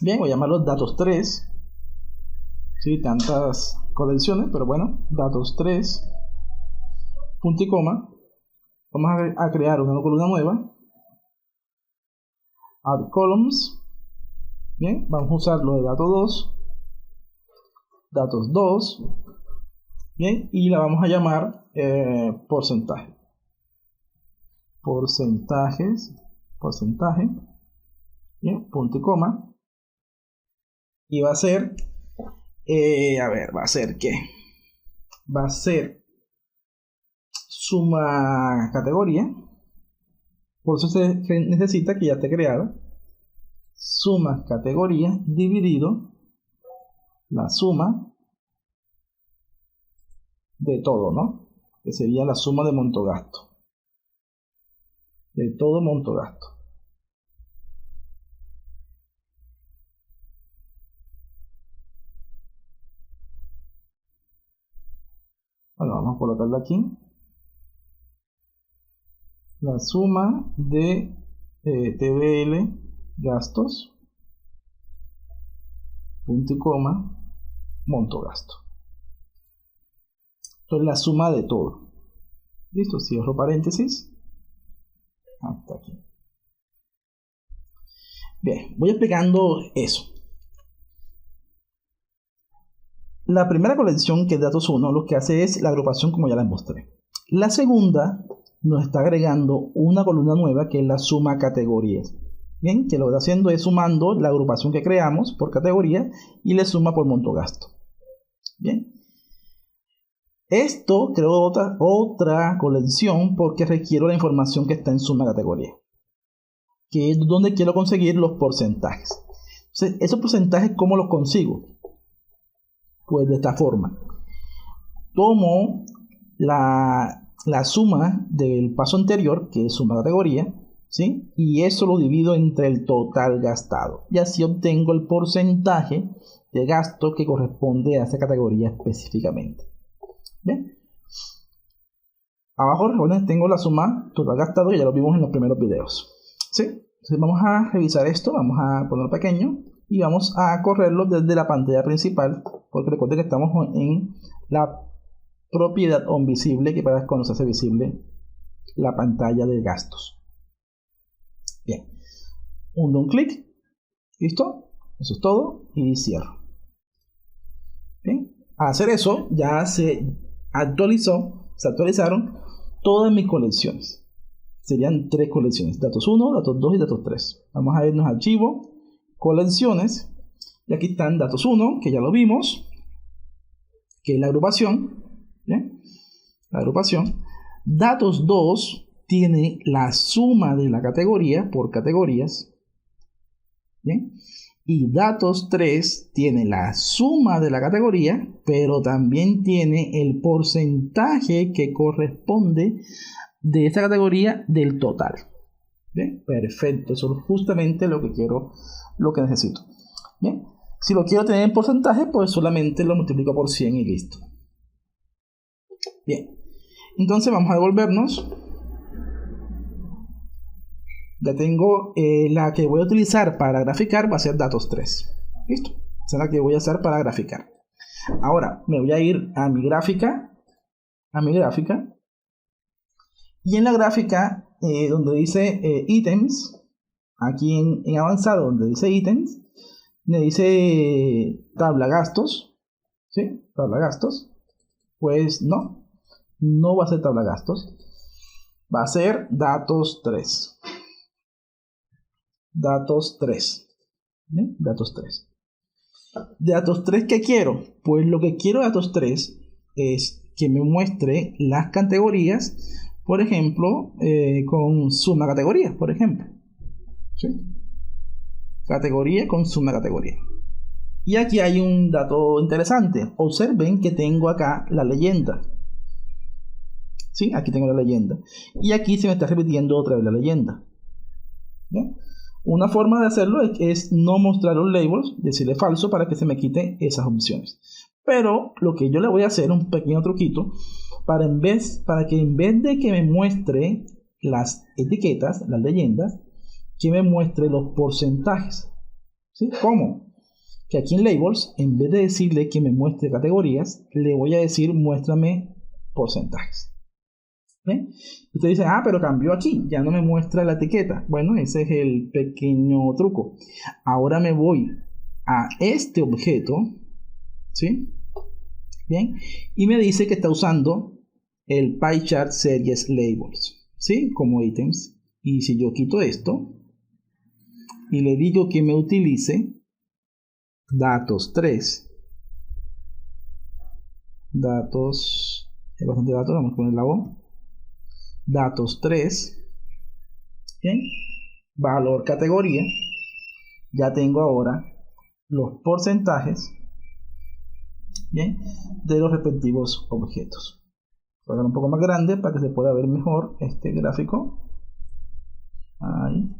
[SPEAKER 1] Bien, voy a llamarlo datos 3. Sí, tantas colecciones, pero bueno, datos 3, punto y coma. Vamos a crear una columna nueva, add columns. Bien, vamos a usar lo de datos 2, bien, y la vamos a llamar porcentaje, bien, punto y coma, y va a ser, va a ser ¿qué? Va a ser suma categoría, por eso se necesita que ya esté creada, suma categoría dividido la suma de todo, ¿no? Que sería la suma de montogasto. De todo montogasto. Bueno, vamos a colocarla aquí. La suma de TBL gastos, punto y coma, montogasto. Esto es la suma de todo. Listo, cierro paréntesis. Hasta aquí. Bien, voy explicando eso. La primera colección, que es datos 1, lo que hace es la agrupación como ya la mostré. La segunda nos está agregando una columna nueva que es la suma categorías. Bien, que lo que está haciendo es sumando la agrupación que creamos por categoría y le suma por montogasto. Bien. Esto creo otra colección porque requiero la información que está en suma categoría, que es donde quiero conseguir los porcentajes. Entonces, esos porcentajes, ¿cómo los consigo? Pues de esta forma. Tomo la suma del paso anterior, que es suma categoría, ¿sí? Y eso lo divido entre el total gastado. Y así obtengo el porcentaje de gasto que corresponde a esa categoría específicamente. Bien. Abajo tengo la suma total gastado, que ya lo vimos en los primeros videos. ¿Sí? Entonces vamos a revisar esto, vamos a ponerlo pequeño y vamos a correrlo desde la pantalla principal, porque recuerden que estamos en la propiedad on visible, que para cuando se hace visible la pantalla de gastos. Bien, un clic, listo, eso es todo y cierro. Bien. Al hacer eso, ya se actualizaron todas mis colecciones. Serían 3 colecciones: datos 1, datos 2 y datos 3. Vamos a irnos a archivo, colecciones, y aquí están datos 1, que ya lo vimos, que es la agrupación. ¿Bien? La agrupación. Datos 2 tiene la suma de la categoría por categorías. ¿Bien? Y datos 3 tiene la suma de la categoría, pero también tiene el porcentaje que corresponde de esta categoría del total. Bien, perfecto, eso es justamente lo que quiero, lo que necesito. Bien, si lo quiero tener en porcentaje, pues solamente lo multiplico por 100 y listo. Bien, entonces vamos a devolvernos. Ya tengo la que voy a utilizar para graficar, va a ser datos 3. Listo, esa es la que voy a usar para graficar. Ahora me voy a ir a mi gráfica, y en la gráfica donde dice ítems, aquí en avanzado donde dice ítems, me dice tabla gastos, ¿sí? Tabla gastos. Pues no va a ser tabla gastos, va a ser datos 3. Datos 3. ¿Bien? Datos 3. De datos 3, ¿qué quiero? Pues lo que quiero de datos 3 es que me muestre las categorías, por ejemplo, con suma categoría, por ejemplo. ¿Sí? Categoría con suma categoría. Y aquí hay un dato interesante. Observen que tengo acá la leyenda. ¿Sí? Aquí tengo la leyenda. Y aquí se me está repitiendo otra vez la leyenda. ¿Bien? Una forma de hacerlo es no mostrar los labels, decirle falso para que se me quite esas opciones. Pero lo que yo le voy a hacer, un pequeño truquito, para que en vez de que me muestre las etiquetas, las leyendas, que me muestre los porcentajes. ¿Sí? ¿Cómo? Que aquí en labels, en vez de decirle que me muestre categorías, le voy a decir muéstrame porcentajes. ¿Bien? Usted dice, pero cambió aquí, ya no me muestra la etiqueta. Bueno, ese es el pequeño truco. Ahora me voy a este objeto, ¿sí? Bien, y me dice que está usando el pie chart series labels, ¿sí? Como ítems. Y si yo quito esto y le digo que me utilice datos 3, hay bastante datos, vamos a poner la O, datos 3, ¿bien? Valor categoría, ya tengo ahora los porcentajes, ¿bien? De los respectivos objetos. Voy a hacer un poco más grande para que se pueda ver mejor este gráfico. Ahí.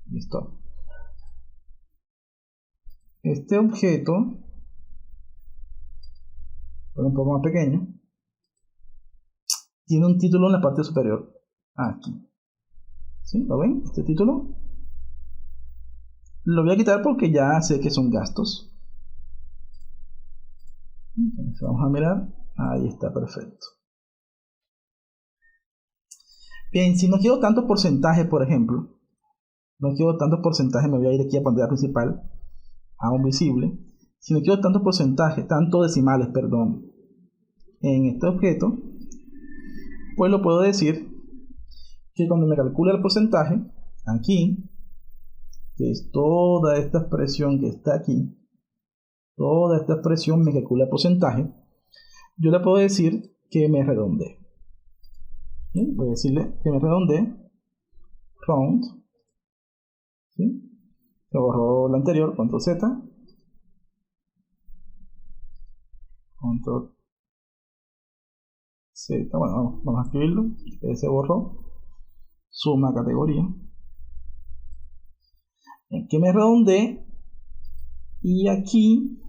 [SPEAKER 1] Listo. Este objeto, un poco más pequeño, tiene un título en la parte superior. Aquí. ¿Sí? ¿Lo ven? Este título. Lo voy a quitar porque ya sé que son gastos. Entonces vamos a mirar. Ahí está, perfecto. Bien, si no quiero tantos porcentajes, por ejemplo, no quiero tantos porcentajes, me voy a ir aquí a pantalla principal, a un visible. Si no quiero tantos porcentajes, tantos decimales, perdón, en este objeto, pues lo puedo decir que cuando me calcule el porcentaje, aquí, que es toda esta expresión que está aquí, toda esta expresión me calcula el porcentaje, yo le puedo decir que me redondee. Bien, voy a decirle que me redondee, round, ¿sí? Se borró la anterior, control Z, control Z, bueno, vamos a escribirlo, se borró, suma categoría, que me redondee, y aquí,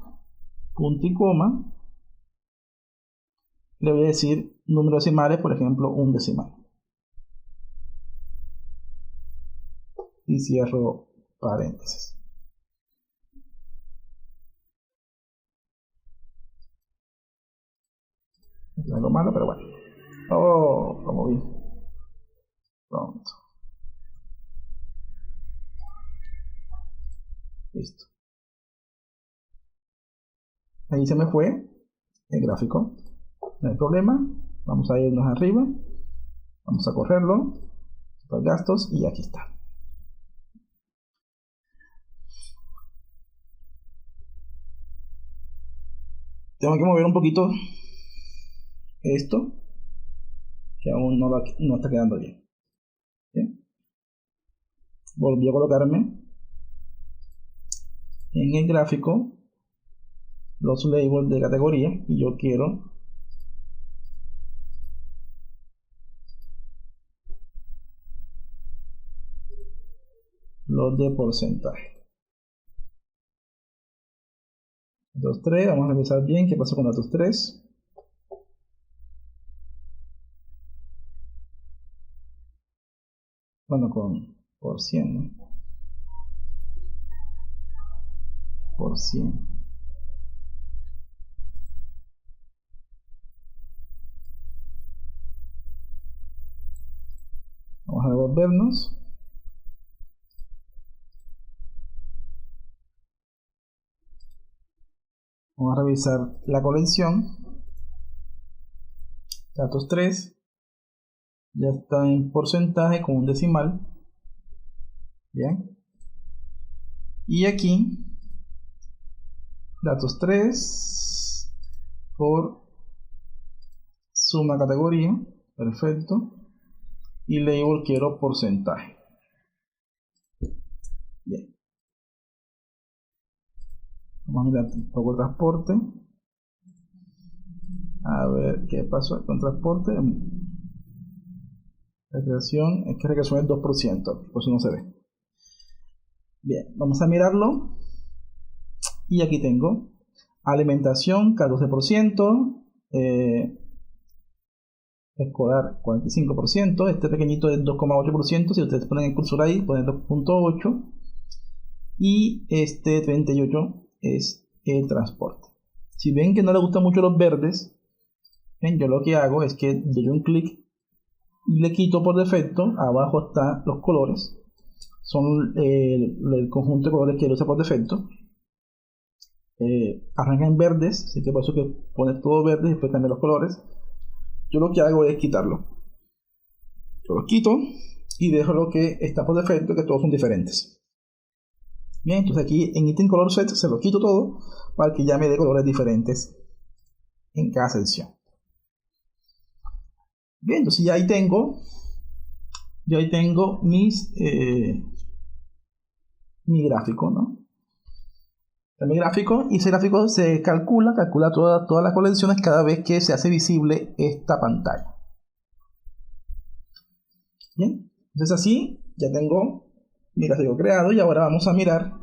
[SPEAKER 1] punto y coma, le voy a decir números decimales, por ejemplo, un decimal. Y cierro paréntesis. Es algo malo, pero bueno. Oh, como vi. Pronto. Listo. Ahí se me fue el gráfico. No hay problema. Vamos a irnos arriba. Vamos a correrlo. Los gastos y aquí está. Tengo que mover un poquito esto, que aún no está quedando bien. ¿Bien? Volví a colocarme en el gráfico los labels de categoría y yo quiero los de porcentaje. Datos 3, vamos a revisar bien qué pasó con datos 3. Bueno, con por 100, ¿no? Por 100. Vamos a devolvernos. Vamos a revisar la colección. Datos 3. Ya está en porcentaje con un decimal. Bien. Y aquí, datos 3 por suma categoría. Perfecto. Y label quiero porcentaje. Bien. Vamos a mirar un poco transporte. A ver qué pasó con transporte. Recreación, es que recreación es 2%, por eso no se ve. Bien, vamos a mirarlo. Y aquí tengo alimentación, 14%, escolar 45%, este pequeñito es 2,8%, si ustedes ponen el cursor ahí, ponen 2,8%, y este 38% es el transporte. Si ven que no les gustan mucho los verdes, bien, yo lo que hago es que doy un clic y le quito por defecto, abajo están los colores, son el conjunto de colores que lo usa por defecto. Arranca en verdes, así que por eso que pones todo verde y después cambiar los colores. Yo lo que hago es quitarlo. Yo lo quito y dejo lo que está por defecto, que todos son diferentes. Bien, entonces aquí en Item Color Set se lo quito todo para que ya me dé colores diferentes en cada sección. Bien, entonces ya ahí tengo mi gráfico, ¿no? Mi gráfico, y ese gráfico se calcula todas las colecciones cada vez que se hace visible esta pantalla. Bien, entonces así ya tengo mi gráfico creado y ahora vamos a mirar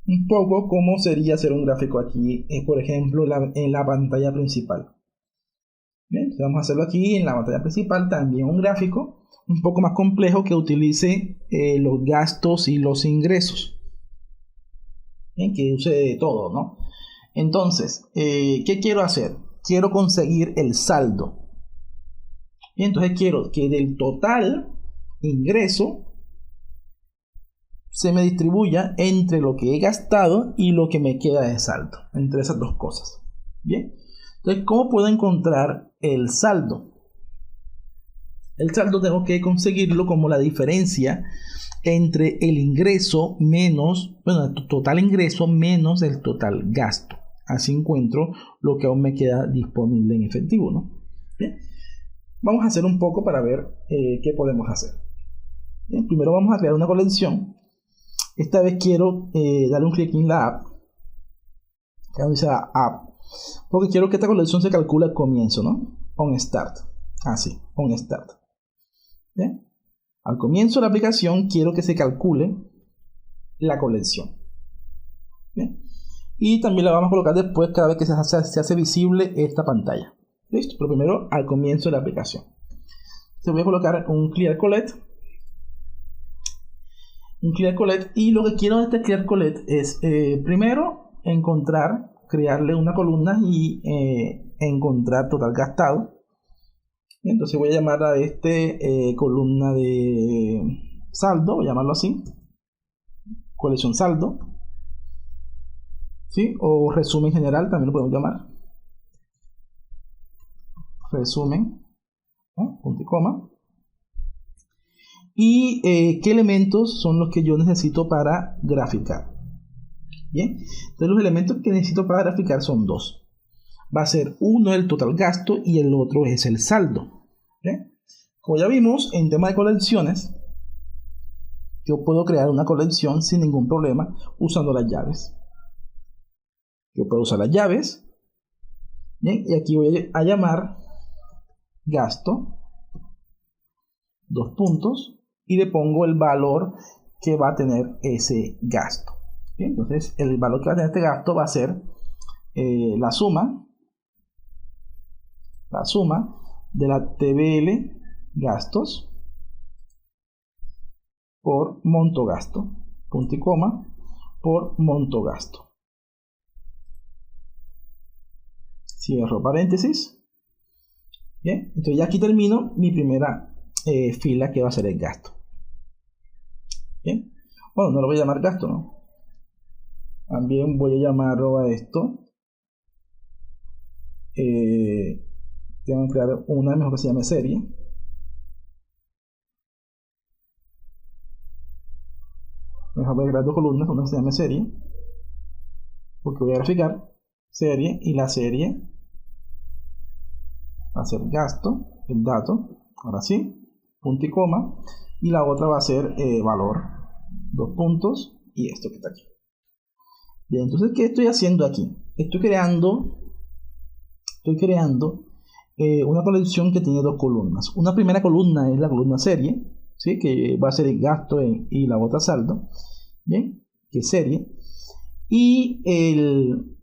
[SPEAKER 1] un poco cómo sería hacer un gráfico aquí, por ejemplo, en la pantalla principal. Bien, entonces vamos a hacerlo aquí en la pantalla principal, también un gráfico un poco más complejo que utilice los gastos y los ingresos. Bien, que use de todo, ¿no? Entonces, ¿qué quiero hacer? Quiero conseguir el saldo. Bien, entonces quiero que del total ingreso se me distribuya entre lo que he gastado y lo que me queda de saldo, entre esas dos cosas. Bien, entonces, ¿cómo puedo encontrar el saldo? El saldo tengo que conseguirlo como la diferencia entre el ingreso menos, bueno, el total ingreso menos el total gasto. Así encuentro lo que aún me queda disponible en efectivo, ¿no? Bien. Vamos a hacer un poco para ver qué podemos hacer. Bien, primero vamos a crear una colección. Esta vez quiero darle un clic en la app, que dice app, porque quiero que esta colección se calcule al comienzo, ¿no? On start. Así, on start. Bien. Al comienzo de la aplicación quiero que se calcule la colección. Bien. Y también la vamos a colocar después cada vez que se hace visible esta pantalla. Listo, pero primero al comienzo de la aplicación. Se voy a colocar un clear collect. Un clear collect, y lo que quiero de este clear collect es primero crearle una columna y encontrar total gastado. Entonces voy a llamar a columna de saldo, voy a llamarlo así, colección saldo, ¿sí? O resumen general también lo podemos llamar, resumen, punto y coma. Y qué elementos son los que yo necesito para graficar. Bien, entonces los elementos que necesito para graficar son dos. Va a ser uno el total gasto y el otro es el saldo. ¿Bien? Como ya vimos en tema de colecciones, yo puedo crear una colección sin ningún problema usando las llaves. Yo puedo usar las llaves. Bien, y aquí voy a llamar gasto, dos puntos, y le pongo el valor que va a tener ese gasto. Bien, entonces el valor que va a tener este gasto va a ser la suma de la TBL gastos por monto gasto, punto y coma, por monto gasto. Cierro paréntesis. Bien, entonces ya aquí termino mi primera fila que va a ser el gasto. Bien, bueno, no lo voy a llamar gasto, ¿no? También voy a llamarlo a esto. Tengo que crear una mejor que se llame serie. Mejor voy a crear dos columnas, una que se llame serie, porque voy a graficar serie y la serie va a ser gasto, el dato, ahora sí, punto y coma, y la otra va a ser valor, dos puntos y esto que está aquí. Bien, entonces, ¿qué estoy haciendo aquí? Estoy creando una colección que tiene dos columnas. Una primera columna es la columna serie, ¿sí? Que va a ser el gasto y la otra saldo, bien, que es serie, y el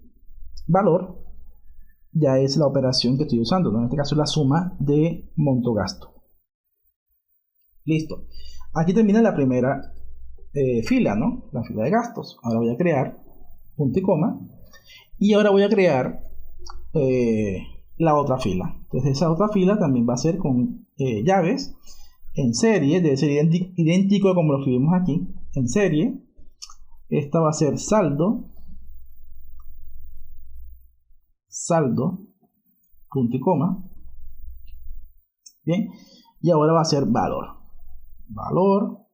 [SPEAKER 1] valor ya es la operación que estoy usando, ¿no? En este caso es la suma de monto gasto. Listo, aquí termina la primera fila, ¿no? La fila de gastos. Ahora voy a crear punto y coma, y ahora voy a crear la otra fila. Entonces esa otra fila también va a ser con llaves en serie, debe ser idéntico como lo escribimos aquí, en serie. Esta va a ser saldo, punto y coma. Bien, y ahora va a ser valor,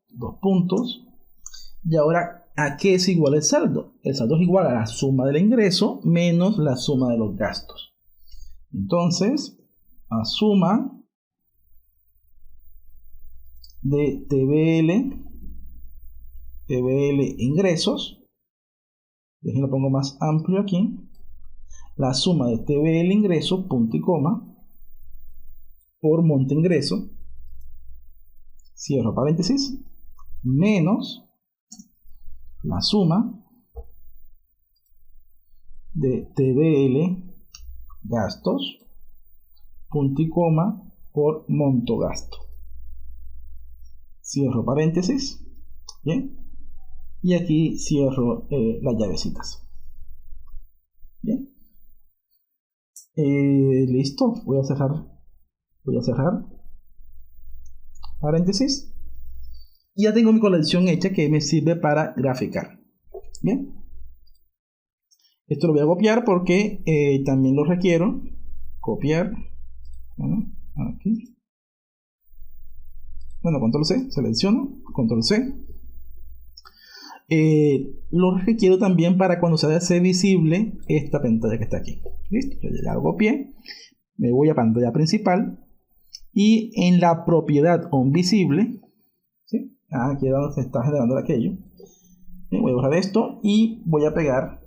[SPEAKER 1] dos puntos. Y ahora, ¿a qué es igual el saldo? El saldo es igual a la suma del ingreso menos la suma de los gastos. Entonces, a suma de TBL ingresos, déjenlo pongo más amplio aquí, la suma de TBL ingresos, punto y coma, por monto ingreso, cierro paréntesis, menos la suma de TBL gastos, punto y coma, por monto gasto. Cierro paréntesis. Bien. Y aquí cierro las llavecitas. Bien. Listo. Voy a cerrar paréntesis. Y ya tengo mi colección hecha que me sirve para graficar. Bien. Esto lo voy a copiar porque también lo requiero. Copiar. Bueno, aquí. Bueno, control C, selecciono, control C. Lo requiero también para cuando se hace visible esta pantalla que está aquí. Listo, ya lo copié. Me voy a pantalla principal y en la propiedad on visible, ¿sí? Aquí es donde se está generando aquello. Bien, voy a borrar esto y voy a pegar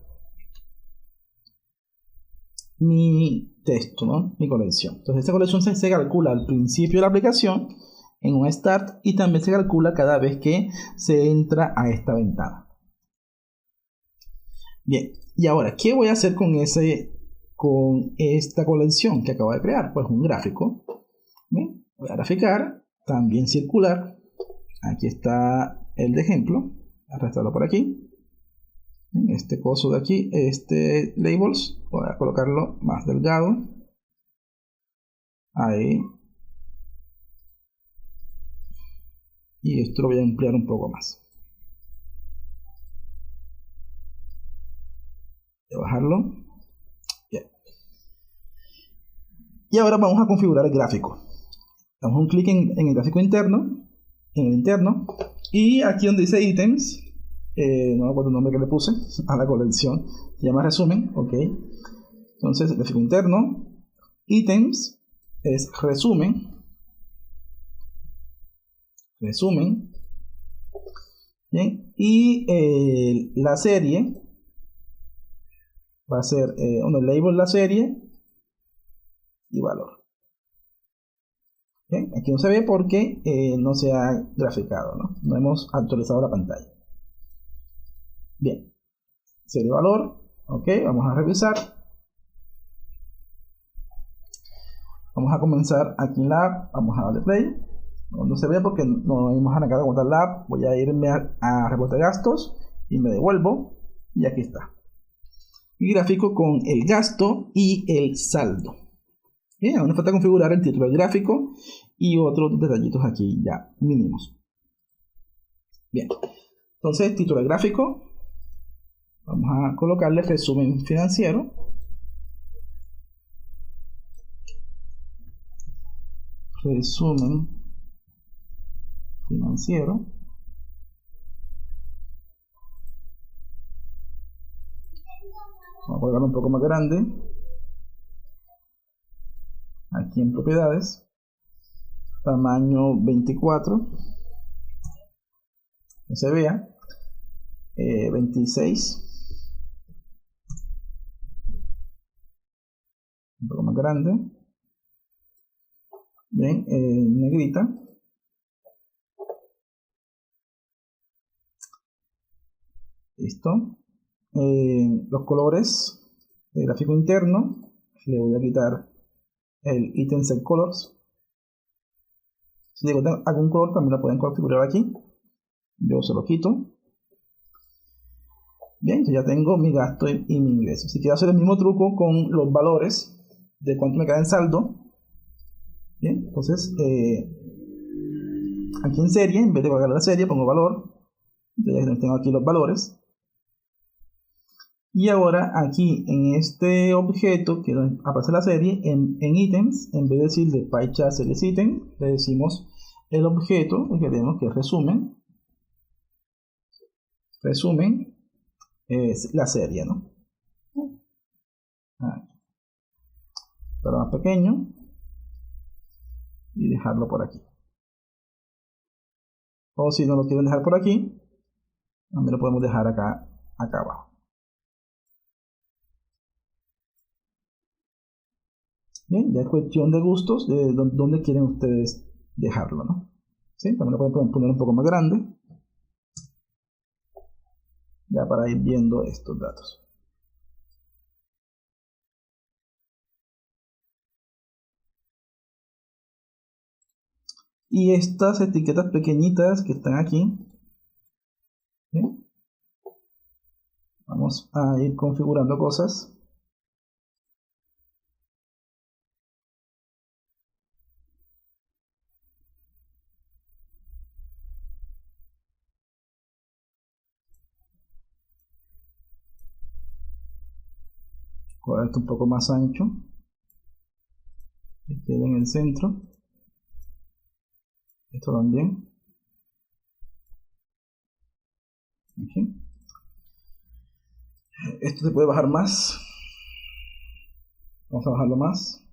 [SPEAKER 1] mi texto, ¿no? Mi colección. Entonces esta colección se calcula al principio de la aplicación en un start y también se calcula cada vez que se entra a esta ventana. Bien, y ahora, ¿qué voy a hacer con esta colección que acabo de crear? Pues un gráfico. Bien, voy a graficar, también circular. Aquí está el de ejemplo. Arrastrarlo por aquí. Este coso de aquí, este labels, voy a colocarlo más delgado. Ahí. Y esto lo voy a ampliar un poco más. Voy a bajarlo. Bien. Y ahora vamos a configurar el gráfico. Damos un clic en el gráfico interno, en el interno, y aquí donde dice ítems, no me acuerdo el nombre que le puse a la colección, se llama resumen, ok. Entonces, el gráfico interno, ítems, es resumen, bien, y la serie va a ser, el label la serie y valor. Bien, aquí no se ve porque no se ha graficado, ¿no? hemos actualizado la pantalla. Bien, serie valor, ok, vamos a revisar. Vamos a comenzar aquí en la app, vamos a darle play. No se ve porque no hemos arrancado con tal la app. Voy a irme a reporte de gastos y me devuelvo. Y aquí está. Mi gráfico con el gasto y el saldo. Bien, ahora nos falta configurar el título del gráfico y otros detallitos aquí ya mínimos. Bien, entonces título del gráfico. Vamos a colocarle resumen financiero. Resumen financiero. Vamos a colocarlo un poco más grande. Aquí en propiedades. Tamaño 24. Que se vea. 26. Un poco más grande. Bien, negrita. Listo. Los colores del gráfico interno, le voy a quitar el ítem set colors. Si le gustan algún color también lo pueden configurar aquí. Yo se lo quito. Bien, ya tengo mi gasto y mi ingreso. Si quiero hacer el mismo truco con los valores de cuánto me queda en saldo. Bien, entonces aquí en serie, en vez de colocar la serie, pongo valor. Entonces tengo aquí los valores. Y ahora aquí en este objeto que aparece la serie, en ítems, en vez de decirle pie chart series item, le decimos el objeto que queremos, que es resumen. Resumen es la serie, ¿no? Aquí. Pero más pequeño y dejarlo por aquí. O si no lo quieren dejar por aquí, también lo podemos dejar acá abajo. Bien, ya es cuestión de gustos, de dónde quieren ustedes dejarlo, ¿no? ¿Sí? También lo pueden poner un poco más grande, ya para ir viendo estos datos. Y estas etiquetas pequeñitas que están aquí, ¿sí? Vamos a ir configurando cosas. Con esto un poco más ancho, que quede en el centro. Esto también. Aquí. Esto se puede bajar más. Vamos a bajarlo más.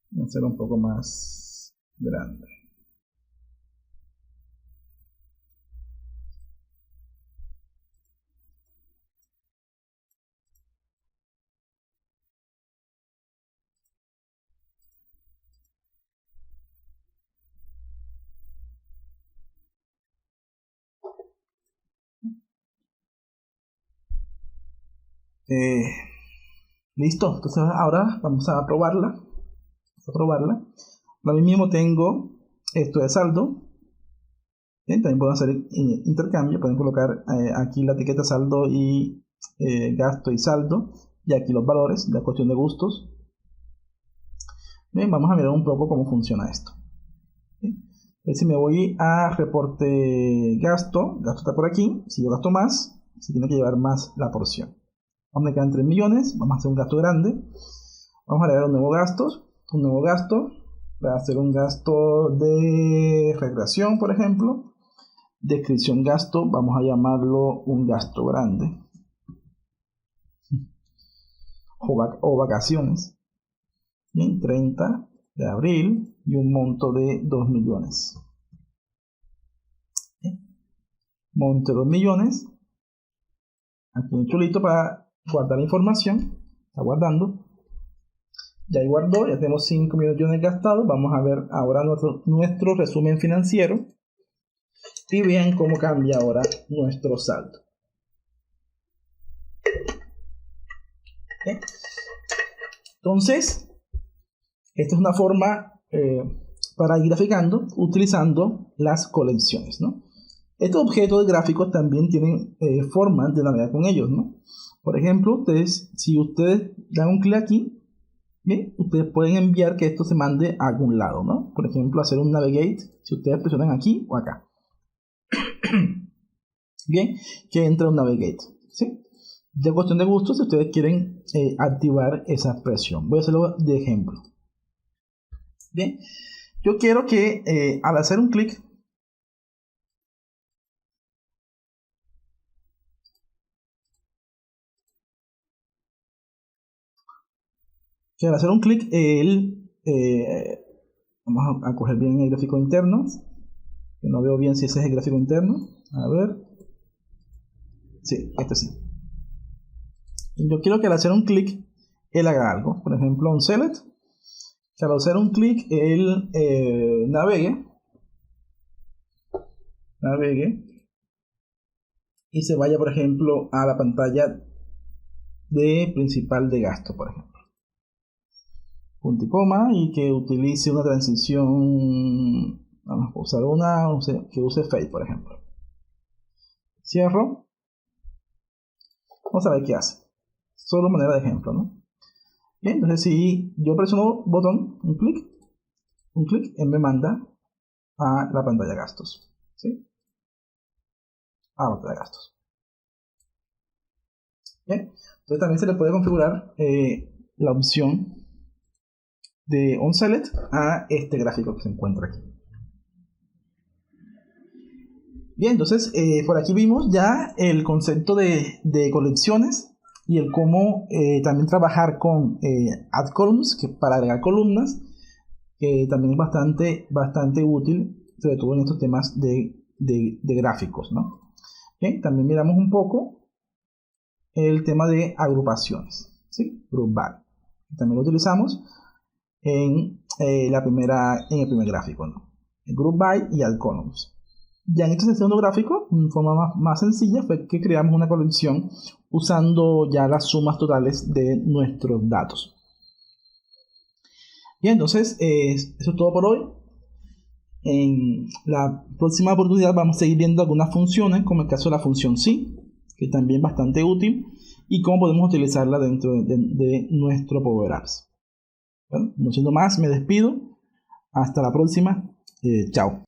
[SPEAKER 1] Y hacerlo un poco más grande. Listo, entonces ahora vamos a probarla. Ahora mismo tengo esto de saldo. Bien, también pueden hacer intercambio, pueden colocar aquí la etiqueta saldo y gasto y saldo, y aquí los valores, de cuestión de gustos. Bien, vamos a mirar un poco cómo funciona esto. Si me voy a reporte gasto está por aquí. Si yo gasto más, se tiene que llevar más la porción. Vamos a quedar 3 millones, vamos a hacer un gasto grande. Vamos a agregar un nuevo gasto. Voy a hacer un gasto de recreación, por ejemplo. Descripción gasto, vamos a llamarlo un gasto grande. O vacaciones. Bien, 30 de abril y un monto de 2 millones. Bien. Monto de 2 millones. Aquí un chulito para guardar la información. Está guardando. Ya ahí guardó, ya tenemos 5 millones gastados. Vamos a ver ahora nuestro resumen financiero. Y vean cómo cambia ahora nuestro saldo. ¿Okay? Entonces, esta es una forma para ir graficando utilizando las colecciones, ¿no? Estos objetos de gráficos también tienen formas de navegar con ellos, ¿no? Por ejemplo, si ustedes dan un clic aquí, ¿bien? Ustedes pueden enviar que esto se mande a algún lado, ¿no? Por ejemplo, hacer un navigate, si ustedes presionan aquí o acá. Bien, que entra un navigate, ¿sí? De cuestión de gusto, si ustedes quieren activar esa expresión. Voy a hacerlo de ejemplo. Bien, yo quiero que al hacer un clic, vamos a coger bien el gráfico interno, que no veo bien si ese es el gráfico interno. A ver, sí, este sí. Y yo quiero que al hacer un clic, él haga algo. Por ejemplo, un select, que al hacer un clic, él navegue y se vaya, por ejemplo, a la pantalla de principal de gasto, por ejemplo. Punto y coma, y que utilice una transición, vamos a usar que use fade, por ejemplo. Cierro. Vamos a ver qué hace. Solo manera de ejemplo, ¿no? Bien, entonces si yo presiono botón, un clic, él me manda a la pantalla de gastos, ¿sí? A la pantalla de gastos. Bien, entonces también se le puede configurar la opción de onSelect a este gráfico que se encuentra aquí. Bien, entonces por aquí vimos ya el concepto de colecciones y el cómo también trabajar con add columns, que para agregar columnas, que también es bastante útil, sobre todo en estos temas de gráficos, ¿no? Bien, también miramos un poco el tema de agrupaciones, ¿sí? Group by. También lo utilizamos en el primer gráfico, ¿no? El group by y add columns. Ya en este segundo gráfico, de forma más sencilla, fue que creamos una colección usando ya las sumas totales de nuestros datos. Bien, entonces eso es todo por hoy. En la próxima oportunidad vamos a seguir viendo algunas funciones, como el caso de la función sí, que también es bastante útil, y cómo podemos utilizarla dentro de nuestro Power Apps. Bueno, no siendo más, me despido. Hasta la próxima. Chao.